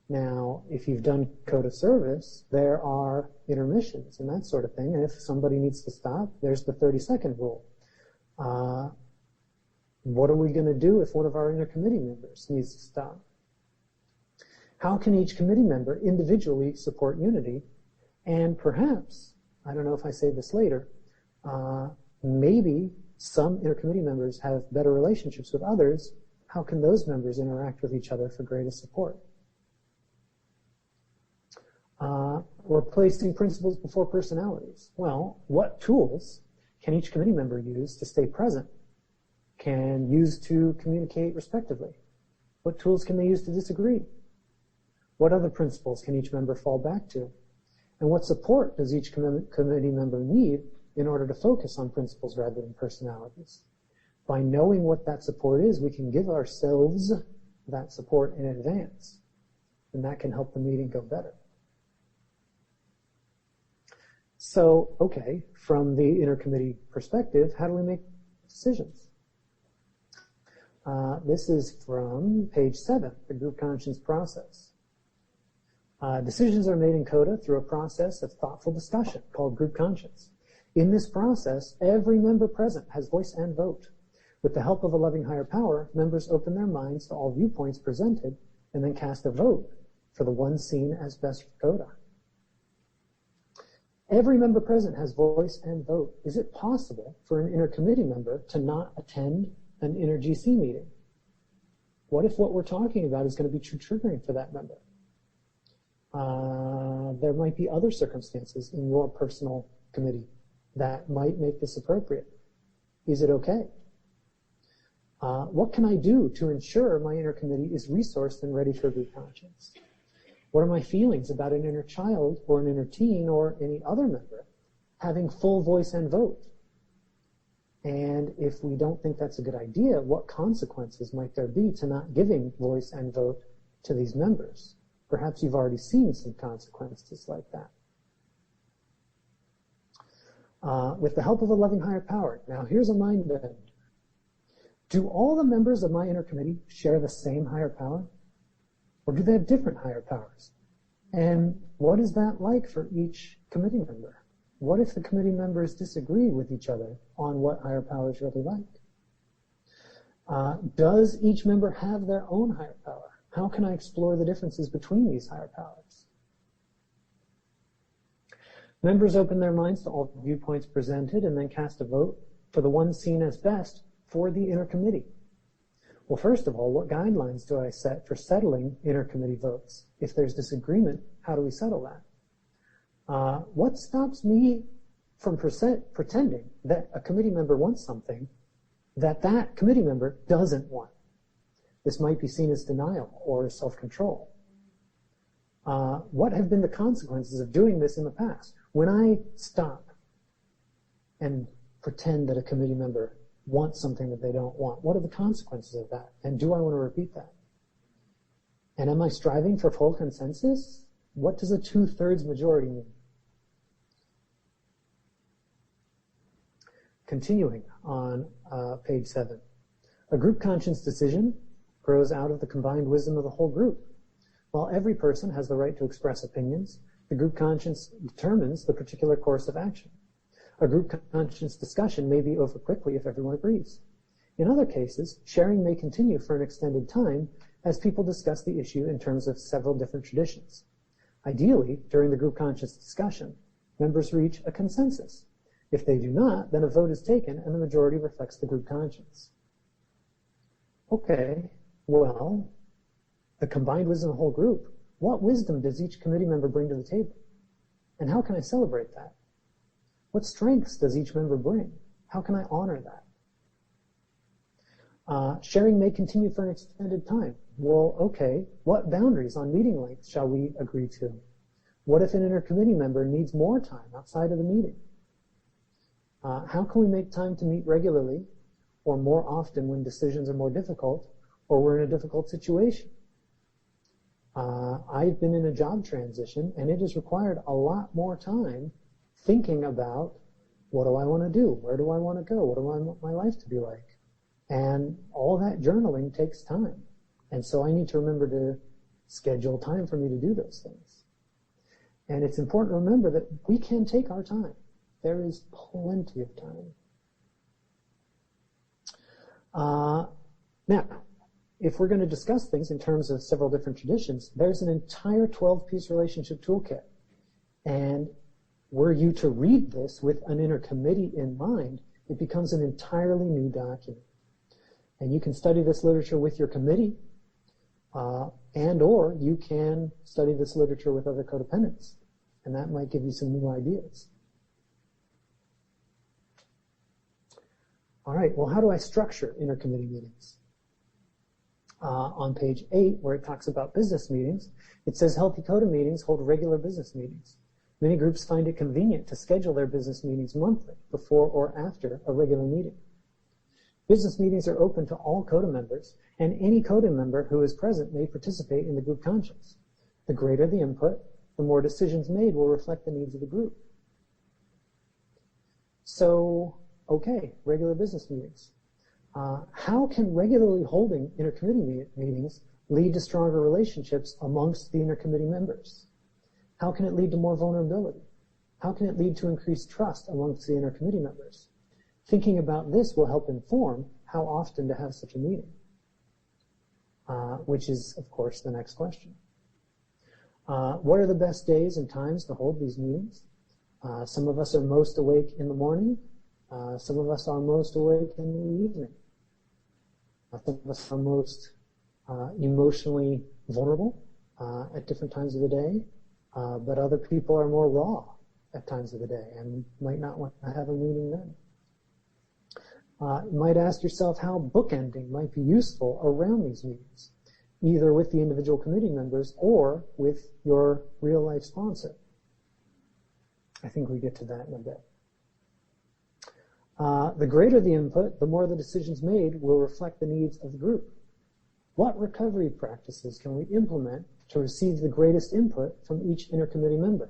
Now, if you've done CoDA service, there are intermissions and that sort of thing, and if somebody needs to stop, there's the 30-second rule. What are we going to do if one of our inner committee members needs to stop? How can each committee member individually support unity? And perhaps, I don't know if I say this later, maybe some inner committee members have better relationships with others. How can those members interact with each other for greater support? We're placing principles before personalities. Well, what tools can each committee member use to stay present? Can use to communicate respectively? What tools can they use to disagree? What other principles can each member fall back to? And what support does each committee member need in order to focus on principles rather than personalities? By knowing what that support is, we can give ourselves that support in advance, and that can help the meeting go better. So, okay, from the inner committee perspective, how do we make decisions? This is from page 7, the group conscience process. Decisions are made in CoDA through a process of thoughtful discussion called group conscience. In this process, every member present has voice and vote. With the help of a loving higher power, members open their minds to all viewpoints presented and then cast a vote for the one seen as best for CoDA. Every member present has voice and vote. Is it possible for an intercommittee member to not attend an inter-GC meeting? What if what we're talking about is going to be triggering for that member? There might be other circumstances in your personal committee that might make this appropriate. Is it okay? What can I do to ensure my intercommittee is resourced and ready for group conscience? What are my feelings about an inner child or an inner teen or any other member having full voice and vote? And if we don't think that's a good idea, what consequences might there be to not giving voice and vote to these members? Perhaps you've already seen some consequences like that. With the help of a loving higher power. Now here's a mind bend. Do all the members of my intercommittee share the same higher power? Or do they have different higher powers? And what is that like for each committee member? What if the committee members disagree with each other on what higher power is really like? Does each member have their own higher power? How can I explore the differences between these higher powers? Members open their minds to all viewpoints presented and then cast a vote for the one seen as best for the intercommittee. Well, first of all, what guidelines do I set for settling intercommittee votes? If there's disagreement, how do we settle that? What stops me from pretending that a committee member wants something that that committee member doesn't want? This might be seen as denial or as self-control. What have been the consequences of doing this in the past? When I stop and pretend that a committee member wants something that they don't want, what are the consequences of that? And do I want to repeat that? And am I striving for full consensus? What does a 2/3 majority mean? Continuing on page 7. A group conscience decision grows out of the combined wisdom of the whole group. While every person has the right to express opinions, the group conscience determines the particular course of action. A group conscience discussion may be over quickly if everyone agrees. In other cases, sharing may continue for an extended time as people discuss the issue in terms of several different traditions. Ideally, during the group conscience discussion, members reach a consensus. If they do not, then a vote is taken and the majority reflects the group conscience. Okay, well, the combined wisdom of the whole group, what wisdom does each committee member bring to the table? And how can I celebrate that? What strengths does each member bring? How can I honor that? Sharing may continue for an extended time. Well, okay, what boundaries on meeting length shall we agree to? What if an intercommittee member needs more time outside of the meeting? How can we make time to meet regularly or more often when decisions are more difficult or we're in a difficult situation? I've been in a job transition and it has required a lot more time thinking about what do I want to do? Where do I want to go? What do I want my life to be like? And all that journaling takes time. And so I need to remember to schedule time for me to do those things. And it's important to remember that we can take our time. There is plenty of time. Now, if we're going to discuss things in terms of several different traditions, there's an entire 12-piece relationship toolkit. And were you to read this with an intercommittee in mind, it becomes an entirely new document. And you can study this literature with your committee, and or you can study this literature with other codependents. And that might give you some new ideas. All right, well, how do I structure intercommittee meetings? On page 8, where it talks about business meetings, it says healthy CoDA meetings hold regular business meetings. Many groups find it convenient to schedule their business meetings monthly, before or after a regular meeting. Business meetings are open to all CoDA members, and any CoDA member who is present may participate in the group conscience. The greater the input, the more decisions made will reflect the needs of the group. So, okay, regular business meetings. How can regularly holding intercommittee meetings lead to stronger relationships amongst the intercommittee members? How can it lead to more vulnerability? How can it lead to increased trust amongst the intercommittee members? Thinking about this will help inform how often to have such a meeting, which is, of course, the next question. What are the best days and times to hold these meetings? Some of us are most awake in the morning. Some of us are most awake in the evening. Some of us are most emotionally vulnerable at different times of the day, but other people are more raw at times of the day and might not want to have a meeting then. You might ask yourself how bookending might be useful around these meetings, either with the individual committee members or with your real-life sponsor. I think we get to that in a bit. The greater the input, the more the decisions made will reflect the needs of the group. What recovery practices can we implement to receive the greatest input from each intercommittee member?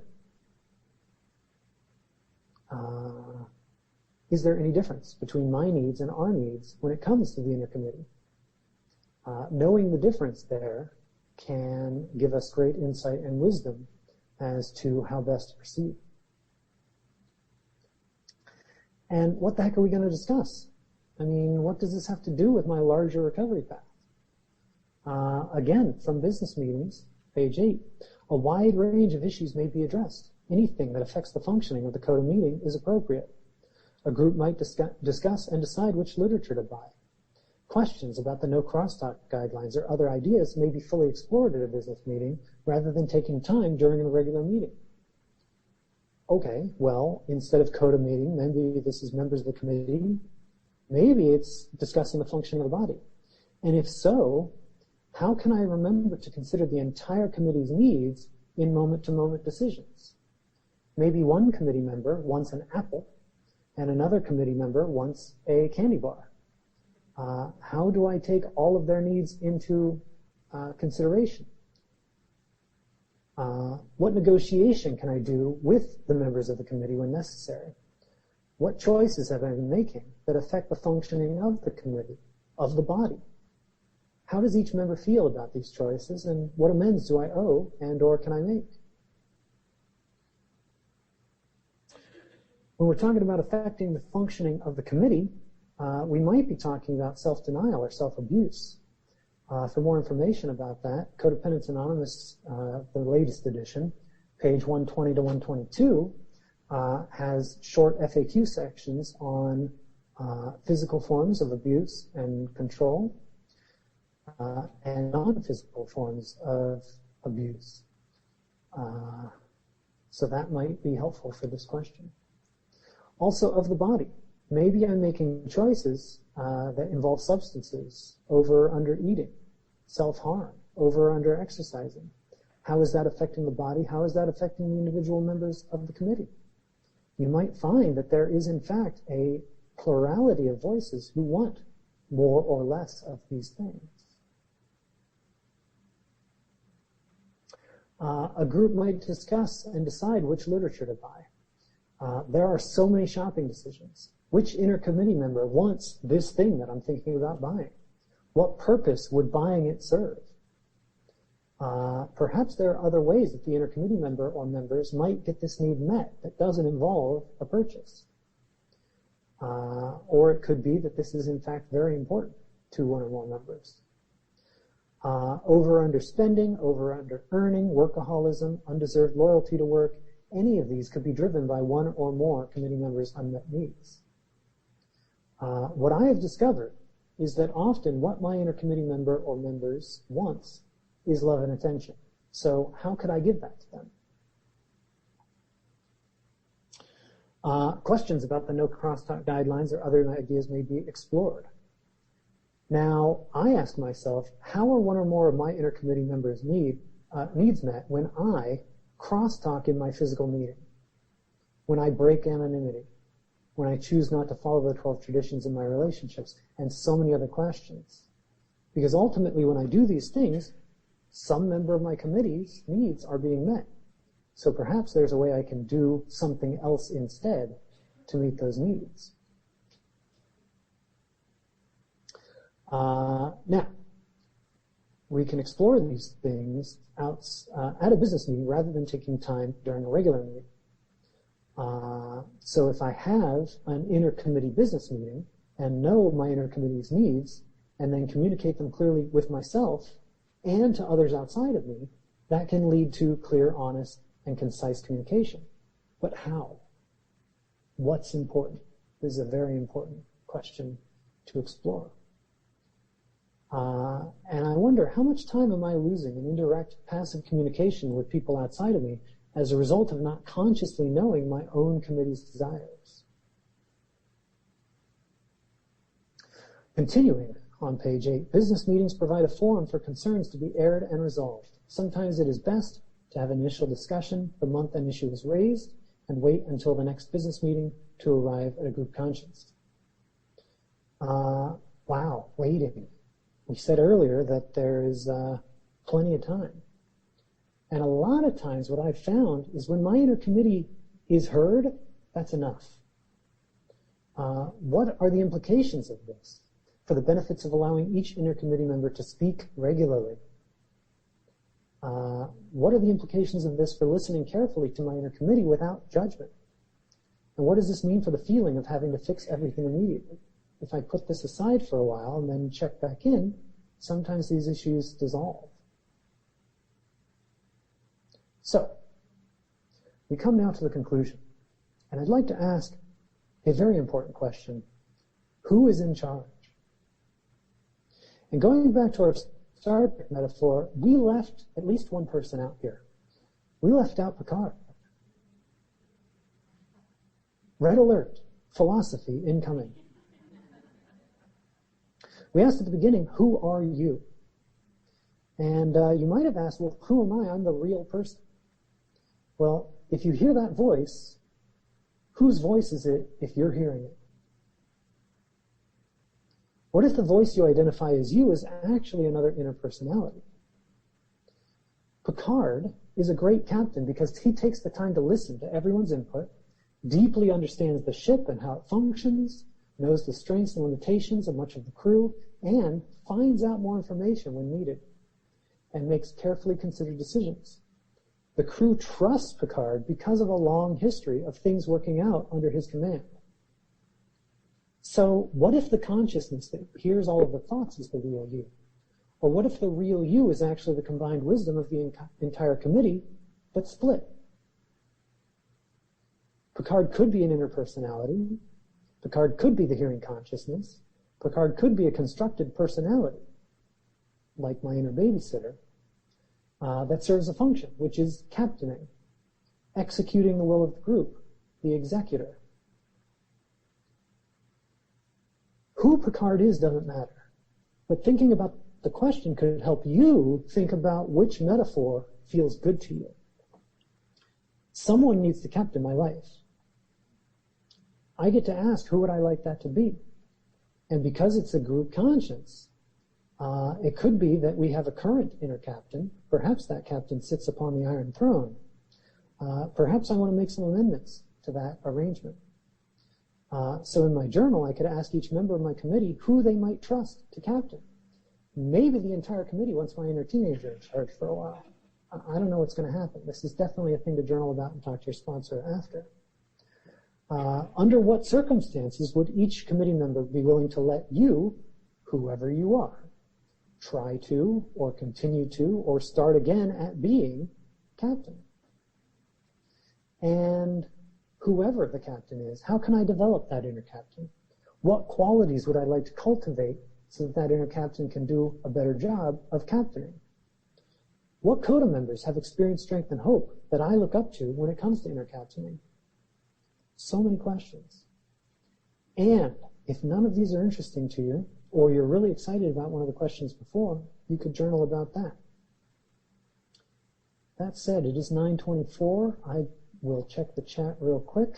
Is there any difference between my needs and our needs when it comes to the intercommittee? Knowing the difference there can give us great insight and wisdom as to how best to proceed. And what the heck are we going to discuss? I mean, what does this have to do with my larger recovery path? Again, from business meetings, page 8, a wide range of issues may be addressed. Anything that affects the functioning of the CoDA meeting is appropriate. A group might discuss and decide which literature to buy. Questions about the no crosstalk guidelines or other ideas may be fully explored at a business meeting rather than taking time during a regular meeting. Okay, well, instead of CoDA meeting, maybe this is members of the committee. Maybe it's discussing the function of the body. And if so, how can I remember to consider the entire committee's needs in moment-to-moment decisions? Maybe one committee member wants an apple and another committee member wants a candy bar. How do I take all of their needs into consideration? What negotiation can I do with the members of the committee when necessary? What choices have I been making that affect the functioning of the committee, of the body? How does each member feel about these choices, and what amends do I owe and or can I make? When we're talking about affecting the functioning of the committee, we might be talking about self-denial or self-abuse. For more information about that, Codependence Anonymous, the latest edition, page 120 to 122, has short FAQ sections on physical forms of abuse and control and non-physical forms of abuse. So that might be helpful for this question. Also of the body. Maybe I'm making choices that involve substances, over or under eating, self-harm, over or under exercising. How is that affecting the body? How is that affecting the individual members of the committee? You might find that there is, in fact, a plurality of voices who want more or less of these things. A group might discuss and decide which literature to buy. There are so many shopping decisions. Which intercommittee member wants this thing that I'm thinking about buying? What purpose would buying it serve? Perhaps there are other ways that the intercommittee member or members might get this need met that doesn't involve a purchase. Or it could be that this is in fact very important to one or more members. Over underspending, over under earning, workaholism, undeserved loyalty to work, any of these could be driven by one or more committee members' unmet needs. What I have discovered is that often what my intercommittee member or members wants is love and attention. So how could I give that to them? Questions about the no crosstalk guidelines or other ideas may be explored. Now, I ask myself, how are one or more of my intercommittee members' needs met when I crosstalk in my physical meeting, when I break anonymity, when I choose not to follow the 12 traditions in my relationships, and so many other questions? Because ultimately, when I do these things, some member of my committee's needs are being met. So perhaps there's a way I can do something else instead to meet those needs. Now, we can explore these things at a business meeting rather than taking time during a regular meeting. So if I have an inter-committee business meeting and know my inter-committee's needs and then communicate them clearly with myself and to others outside of me, that can lead to clear, honest, and concise communication. But how? What's important? This is a very important question to explore. And I wonder, how much time am I losing in indirect, passive communication with people outside of me as a result of not consciously knowing my own committee's desires? Continuing on page 8, business meetings provide a forum for concerns to be aired and resolved. Sometimes it is best to have an initial discussion the month an issue is raised and wait until the next business meeting to arrive at a group conscience. Wow, waiting. We said earlier that there is plenty of time. And a lot of times what I've found is when my intercommittee is heard, that's enough. What are the implications of this for the benefits of allowing each intercommittee member to speak regularly? What are the implications of this for listening carefully to my intercommittee without judgment? And what does this mean for the feeling of having to fix everything immediately? If I put this aside for a while and then check back in, sometimes these issues dissolve. So, we come now to the conclusion. And I'd like to ask a very important question. Who is in charge? And going back to our Star Trek metaphor, we left at least one person out here. We left out Picard. Red alert, philosophy incoming. We asked at the beginning, who are you? And you might have asked, well, who am I? I'm the real person. Well, if you hear that voice, whose voice is it if you're hearing it? What if the voice you identify as you is actually another inner personality? Picard is a great captain because he takes the time to listen to everyone's input, deeply understands the ship and how it functions, knows the strengths and limitations of much of the crew, and finds out more information when needed, and makes carefully considered decisions. The crew trusts Picard because of a long history of things working out under his command. So what if the consciousness that hears all of the thoughts is the real you? Or what if the real you is actually the combined wisdom of the entire committee, but split? Picard could be an inner personality. Picard could be the hearing consciousness. Picard could be a constructed personality, like my inner babysitter, that serves a function, which is captaining, executing the will of the group, the executor. Who Picard is doesn't matter, but thinking about the question could help you think about which metaphor feels good to you. Someone needs to captain my life. I get to ask, who would I like that to be? And because it's a group conscience, it could be that we have a current inner captain. Perhaps that captain sits upon the Iron Throne. Perhaps I want to make some amendments to that arrangement. So in my journal, I could ask each member of my committee who they might trust to captain. Maybe the entire committee wants my inner teenager in charge for a while. I don't know what's going to happen. This is definitely a thing to journal about and talk to your sponsor after. Under what circumstances would each committee member be willing to let you, whoever you are, try to, or continue to, or start again at being captain? And whoever the captain is, how can I develop that inner captain? What qualities would I like to cultivate so that that inner captain can do a better job of captaining? What CoDA members have experienced strength and hope that I look up to when it comes to inner captaining? So many questions. And if none of these are interesting to you, or you're really excited about one of the questions before, you could journal about that. That said, it is 9:24. I will check the chat real quick.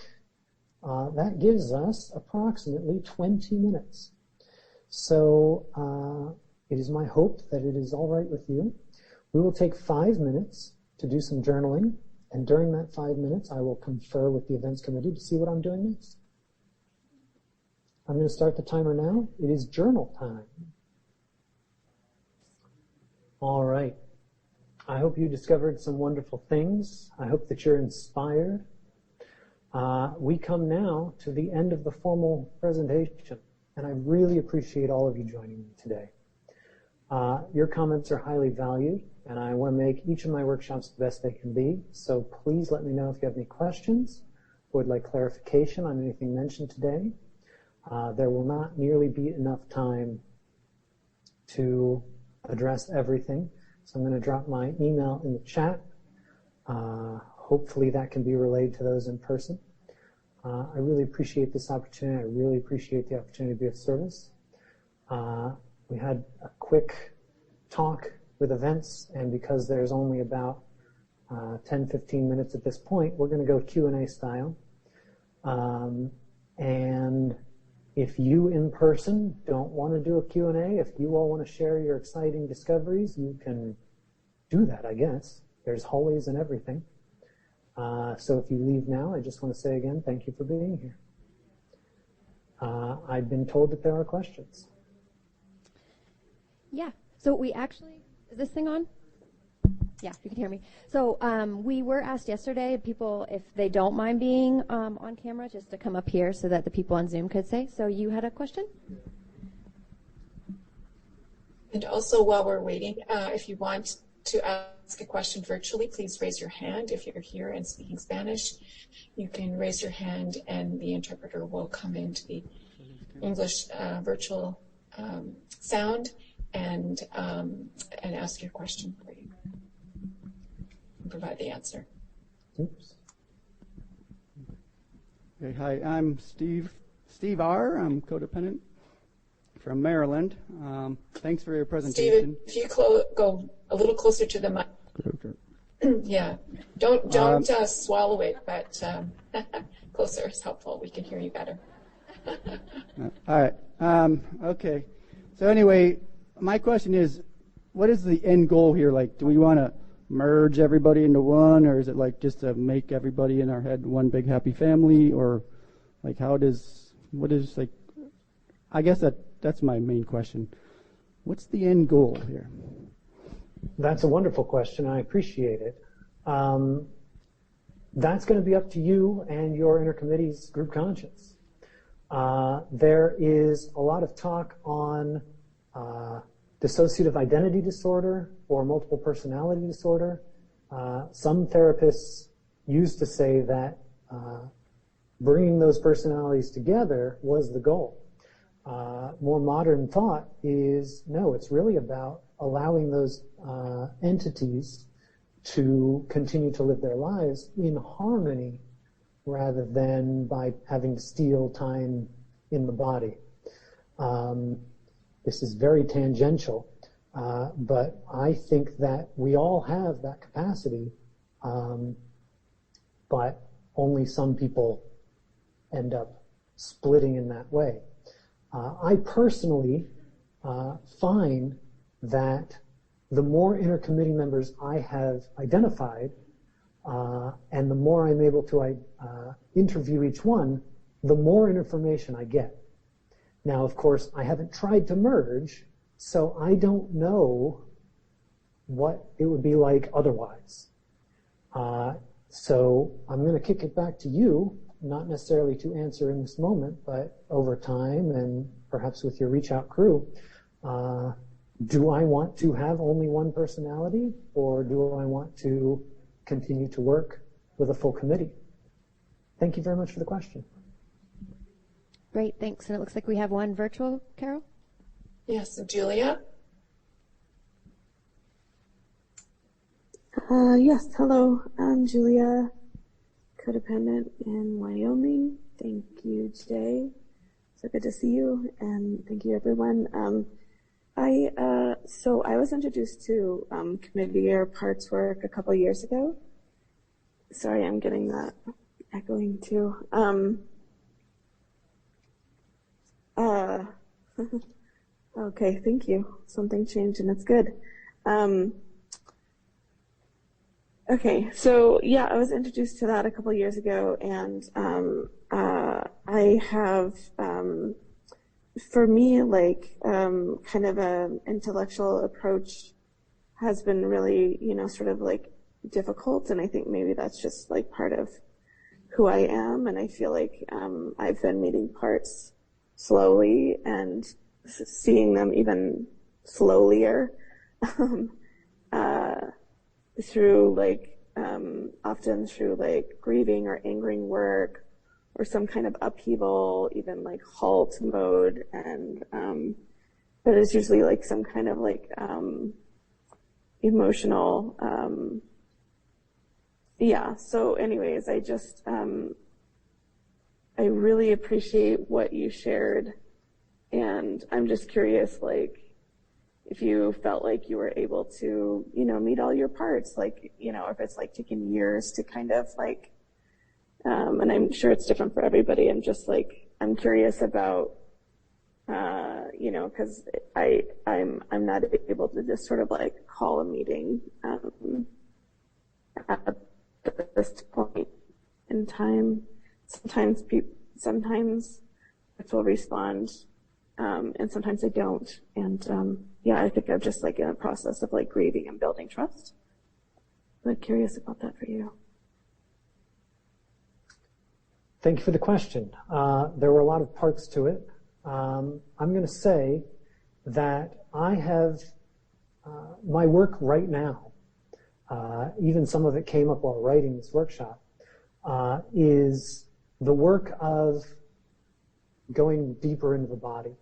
That gives us approximately 20 minutes. So it is my hope that it is all right with you. We will take 5 minutes to do some journaling, and during that 5 minutes, I will confer with the events committee to see what I'm doing next. I'm going to start the timer now. It is journal time. All right. I hope you discovered some wonderful things. I hope that you're inspired. we come now to the end of the formal presentation, and I really appreciate all of you joining me today. Your comments are highly valued, and I want to make each of my workshops the best they can be, so please let me know if you have any questions or would like clarification on anything mentioned today. There will not nearly be enough time to address everything, so I'm going to drop my email in the chat. Hopefully that can be relayed to those in person. I really appreciate this opportunity. I really appreciate the opportunity to be of service. We had a quick talk with events, and because there's only about 10-15 minutes at this point, we're going to go Q&A style. And if you in person don't want to do a Q&A, if you all want to share your exciting discoveries, you can do that, I guess. There's hallways and everything. So if you leave now, I just want to say again, thank you for being here. I've been told that there are questions. Yeah. So we actually, is this thing on? Yeah, you can hear me. So we were asked yesterday, people, if they don't mind being on camera, just to come up here so that the people on Zoom could say. So you had a question? And also, while we're waiting, if you want to ask a question virtually, please raise your hand. If you're here and speaking Spanish, you can raise your hand and the interpreter will come into the English virtual sound and ask your question for you and provide the answer. Oops. Okay, hi, I'm Steve R. I'm codependent from Maryland. Thanks for your presentation. Steve, if you go a little closer to the mic. Yeah, don't swallow it, but closer is helpful. We can hear you better. All right. Okay. So anyway, my question is, what is the end goal here? Like, do we want to merge everybody into one, or is it like just to make everybody in our head one big happy family, or like what is like? I guess that's my main question. What's the end goal here? That's a wonderful question. I appreciate it. That's going to be up to you and your intercommittee's group conscience. There is a lot of talk on dissociative identity disorder or multiple personality disorder. Some therapists used to say that bringing those personalities together was the goal. More modern thought is, no, it's really about allowing those entities to continue to live their lives in harmony rather than by having to steal time in the body. This is very tangential, but I think that we all have that capacity, but only some people end up splitting in that way. I personally find that the more intercommittee members I have identified, and the more I'm able to interview each one, the more information I get. Now, of course, I haven't tried to merge, so I don't know what it would be like otherwise. So I'm going to kick it back to you, not necessarily to answer in this moment, but over time and perhaps with your reach out crew. Do I want to have only one personality, or do I want to continue to work with a full committee? Thank you very much for the question. Great, thanks. And it looks like we have one virtual, Carol? Yes, Julia? Yes, hello. I'm Julia, codependent in Wyoming. Thank you today. So good to see you, and thank you, everyone. So I was introduced to committee or parts work a couple years ago. Sorry, I'm getting that echoing too. Okay, thank you. Something changed and it's good. Okay, so yeah, I was introduced to that a couple years ago, and I have, for me, like kind of an intellectual approach has been really, sort of like difficult, and I think maybe that's just like part of who I am, and I feel like I've been meeting parts slowly and seeing them even slowlier through like often through like grieving or angering work or some kind of upheaval, even like halt mode, and but it's usually like some kind of like emotional yeah. So anyways, I just I really appreciate what you shared, and I'm just curious, like, if you felt like you were able to, you know, meet all your parts, like, you know, if it's like taking years to kind of like, and I'm sure it's different for everybody. I'm just like, I'm curious about, you know, because I'm not able to just sort of like call a meeting at this point in time. Sometimes people respond, and sometimes they don't. And yeah, I think I'm just like in a process of like grieving and building trust. I'm curious about that for you. Thank you for the question. There were a lot of parts to it. I'm going to say that I have my work right now, even some of it came up while writing this workshop, is the work of going deeper into the body.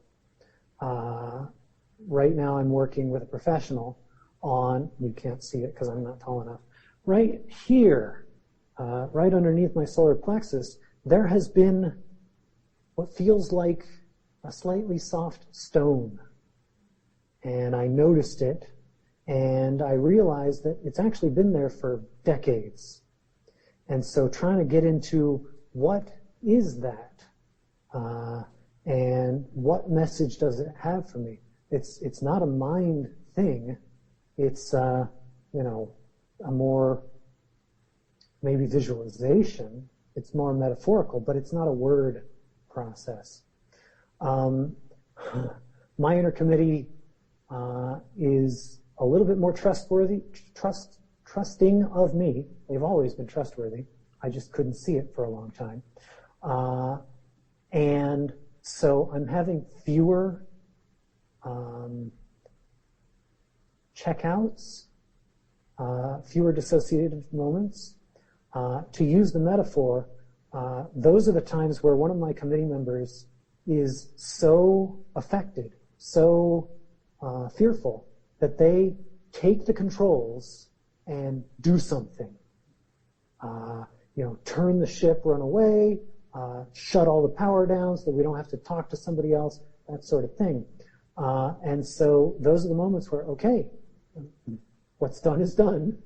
Right now I'm working with a professional on, you can't see it because I'm not tall enough, right here, right underneath my solar plexus, there has been what feels like a slightly soft stone. And I noticed it, and I realized that it's actually been there for decades. And so trying to get into what is that, and what message does it have for me? It's not a mind thing. It's you know, a more maybe visualization. It's more metaphorical, but it's not a word process. My inner committee is a little bit more trusting of me. They've always been trustworthy. I just couldn't see it for a long time. And so I'm having fewer checkouts, fewer dissociative moments. To use the metaphor, those are the times where one of my committee members is so affected, so fearful, that they take the controls and do something. You know, turn the ship, run away, shut all the power down so that we don't have to talk to somebody else, that sort of thing. And so those are the moments where, okay, what's done is done.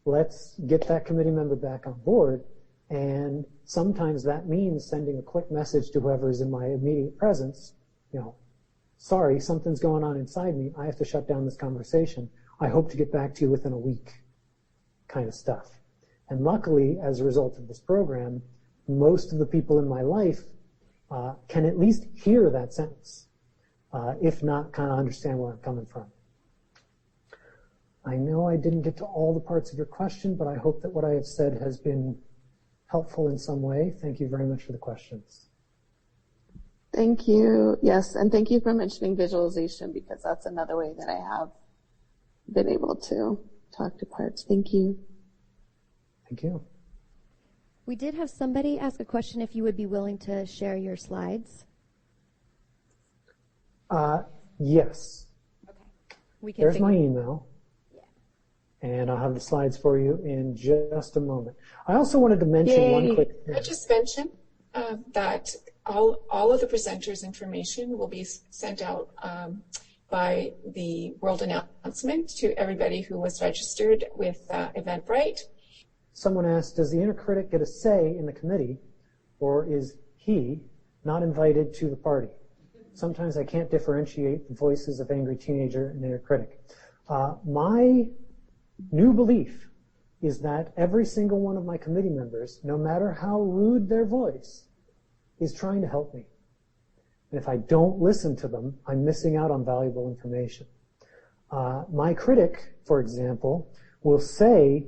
Let's get that committee member back on board. And sometimes that means sending a quick message to whoever is in my immediate presence, you know, sorry, something's going on inside me. I have to shut down this conversation. I hope to get back to you within a week, kind of stuff. And luckily, as a result of this program, most of the people in my life can at least hear that sentence, if not kind of understand where I'm coming from. I know I didn't get to all the parts of your question, but I hope that what I have said has been helpful in some way. Thank you very much for the questions. Thank you. Yes, and thank you for mentioning visualization, because that's another way that I have been able to talk to parts. Thank you. Thank you. We did have somebody ask a question if you would be willing to share your slides. Yes. Okay. We can There's my email. And I'll have the slides for you in just a moment. I also wanted to mention one quick thing. I just mentioned that all of the presenters' information will be sent out by the world announcement to everybody who was registered with Eventbrite. Someone asked, does the inner critic get a say in the committee, or is he not invited to the party? Sometimes I can't differentiate the voices of angry teenager and inner critic. My new belief is that every single one of my committee members, no matter how rude their voice, is trying to help me. And if I don't listen to them, I'm missing out on valuable information. My critic, for example, will say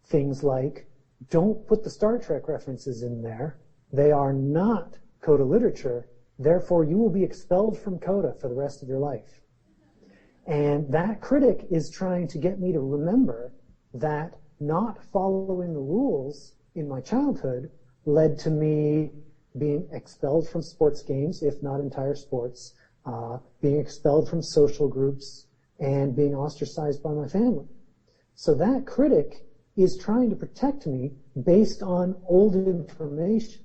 things like, don't put the Star Trek references in there. They are not CoDA literature. Therefore, you will be expelled from CoDA for the rest of your life. And that critic is trying to get me to remember that not following the rules in my childhood led to me being expelled from sports games, if not entire sports, being expelled from social groups, and being ostracized by my family. So that critic is trying to protect me based on old information.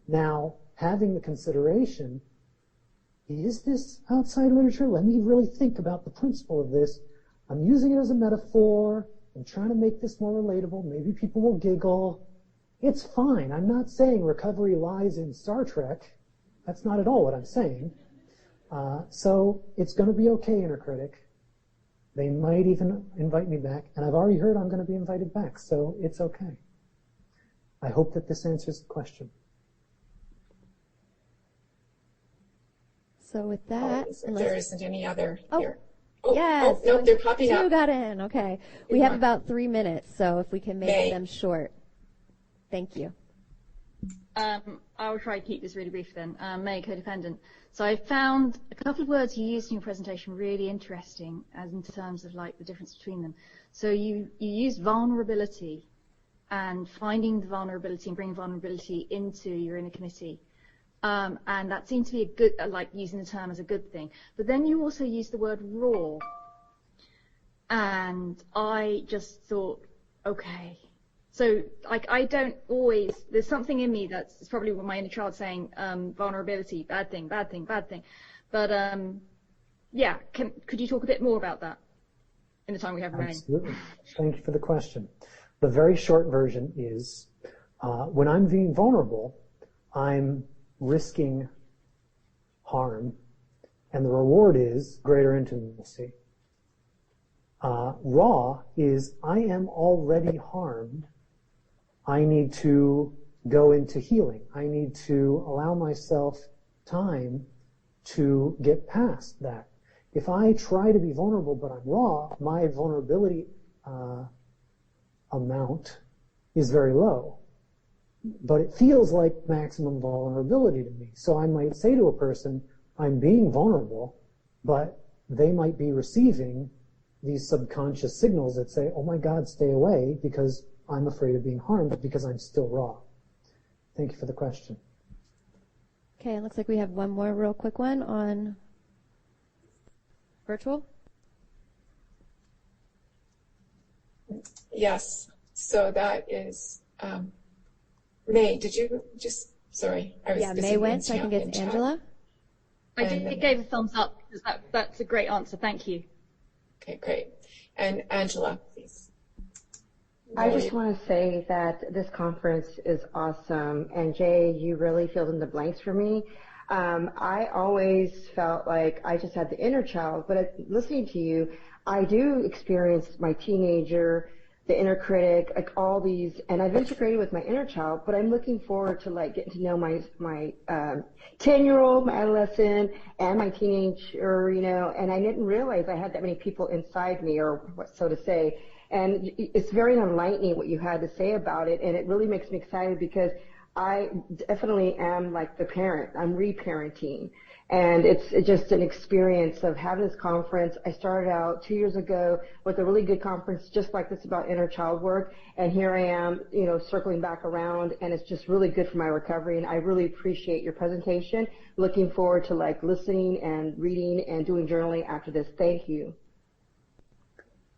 Now, having the consideration, is this outside literature? Let me really think about the principle of this. I'm using it as a metaphor. I'm trying to make this more relatable. Maybe people will giggle. It's fine. I'm not saying recovery lies in Star Trek. That's not at all what I'm saying. So it's going to be okay, inner critic. They might even invite me back, and I've already heard I'm going to be invited back, so it's okay. I hope that this answers the question. So with that, there isn't any other here. Yes. No, they're popping up. Two got in. Okay. We have about 3 minutes, so if we can make them short. Thank you. I will try to keep this really brief then. May, codependent. So I found a couple of words you used in your presentation really interesting as in terms of like the difference between them. So you used vulnerability and finding the vulnerability and bringing vulnerability into your inner committee. And that seemed to be a good, like using the term as a good thing. But then you also used the word raw. And I just thought, okay. So, like, I don't always, there's something in me that's probably my inner child saying, vulnerability, bad thing, bad thing, bad thing. But, yeah, could you talk a bit more about that in the time we have remaining? Absolutely. Thank you for the question. The very short version is, when I'm being vulnerable, I'm risking harm, and the reward is greater intimacy. Raw is, I am already harmed. I need to go into healing. I need to allow myself time to get past that. If I try to be vulnerable but I'm raw, my vulnerability amount is very low. But it feels like maximum vulnerability to me. So I might say to a person, I'm being vulnerable, but they might be receiving these subconscious signals that say, oh my God, stay away, because I'm afraid of being harmed because I'm still raw. Thank you for the question. Okay, it looks like we have one more real quick one on virtual. Yes, so that is, May, did you just, sorry. I was May went, so I think it's Angela. I gave a thumbs up because that's a great answer. Thank you. Okay, great. And Angela, please. I just want to say that this conference is awesome, and Jay, you really filled in the blanks for me. I always felt like I just had the inner child, but listening to you, I do experience my teenager, the inner critic, like all these, and I've integrated with my inner child, but I'm looking forward to like getting to know my 10-year-old, my adolescent, and my teenager, you know, and I didn't realize I had that many people inside me, or what so to say. And it's very enlightening what you had to say about it, and it really makes me excited because I definitely am like the parent. I'm reparenting, and it's just an experience of having this conference. I started out 2 years ago with a really good conference just like this about inner child work, and here I am, you know, circling back around, and it's just really good for my recovery, and I really appreciate your presentation. Looking forward to like listening and reading and doing journaling after this. Thank you.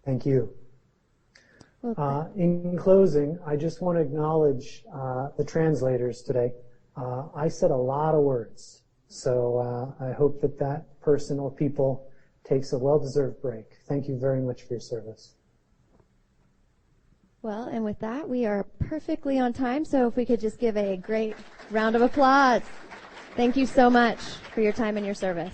Thank you. In closing, I just want to acknowledge the translators today. I said a lot of words, so I hope that that person or people takes a well-deserved break. Thank you very much for your service. Well, and with that, we are perfectly on time, so if we could just give a great round of applause. Thank you so much for your time and your service.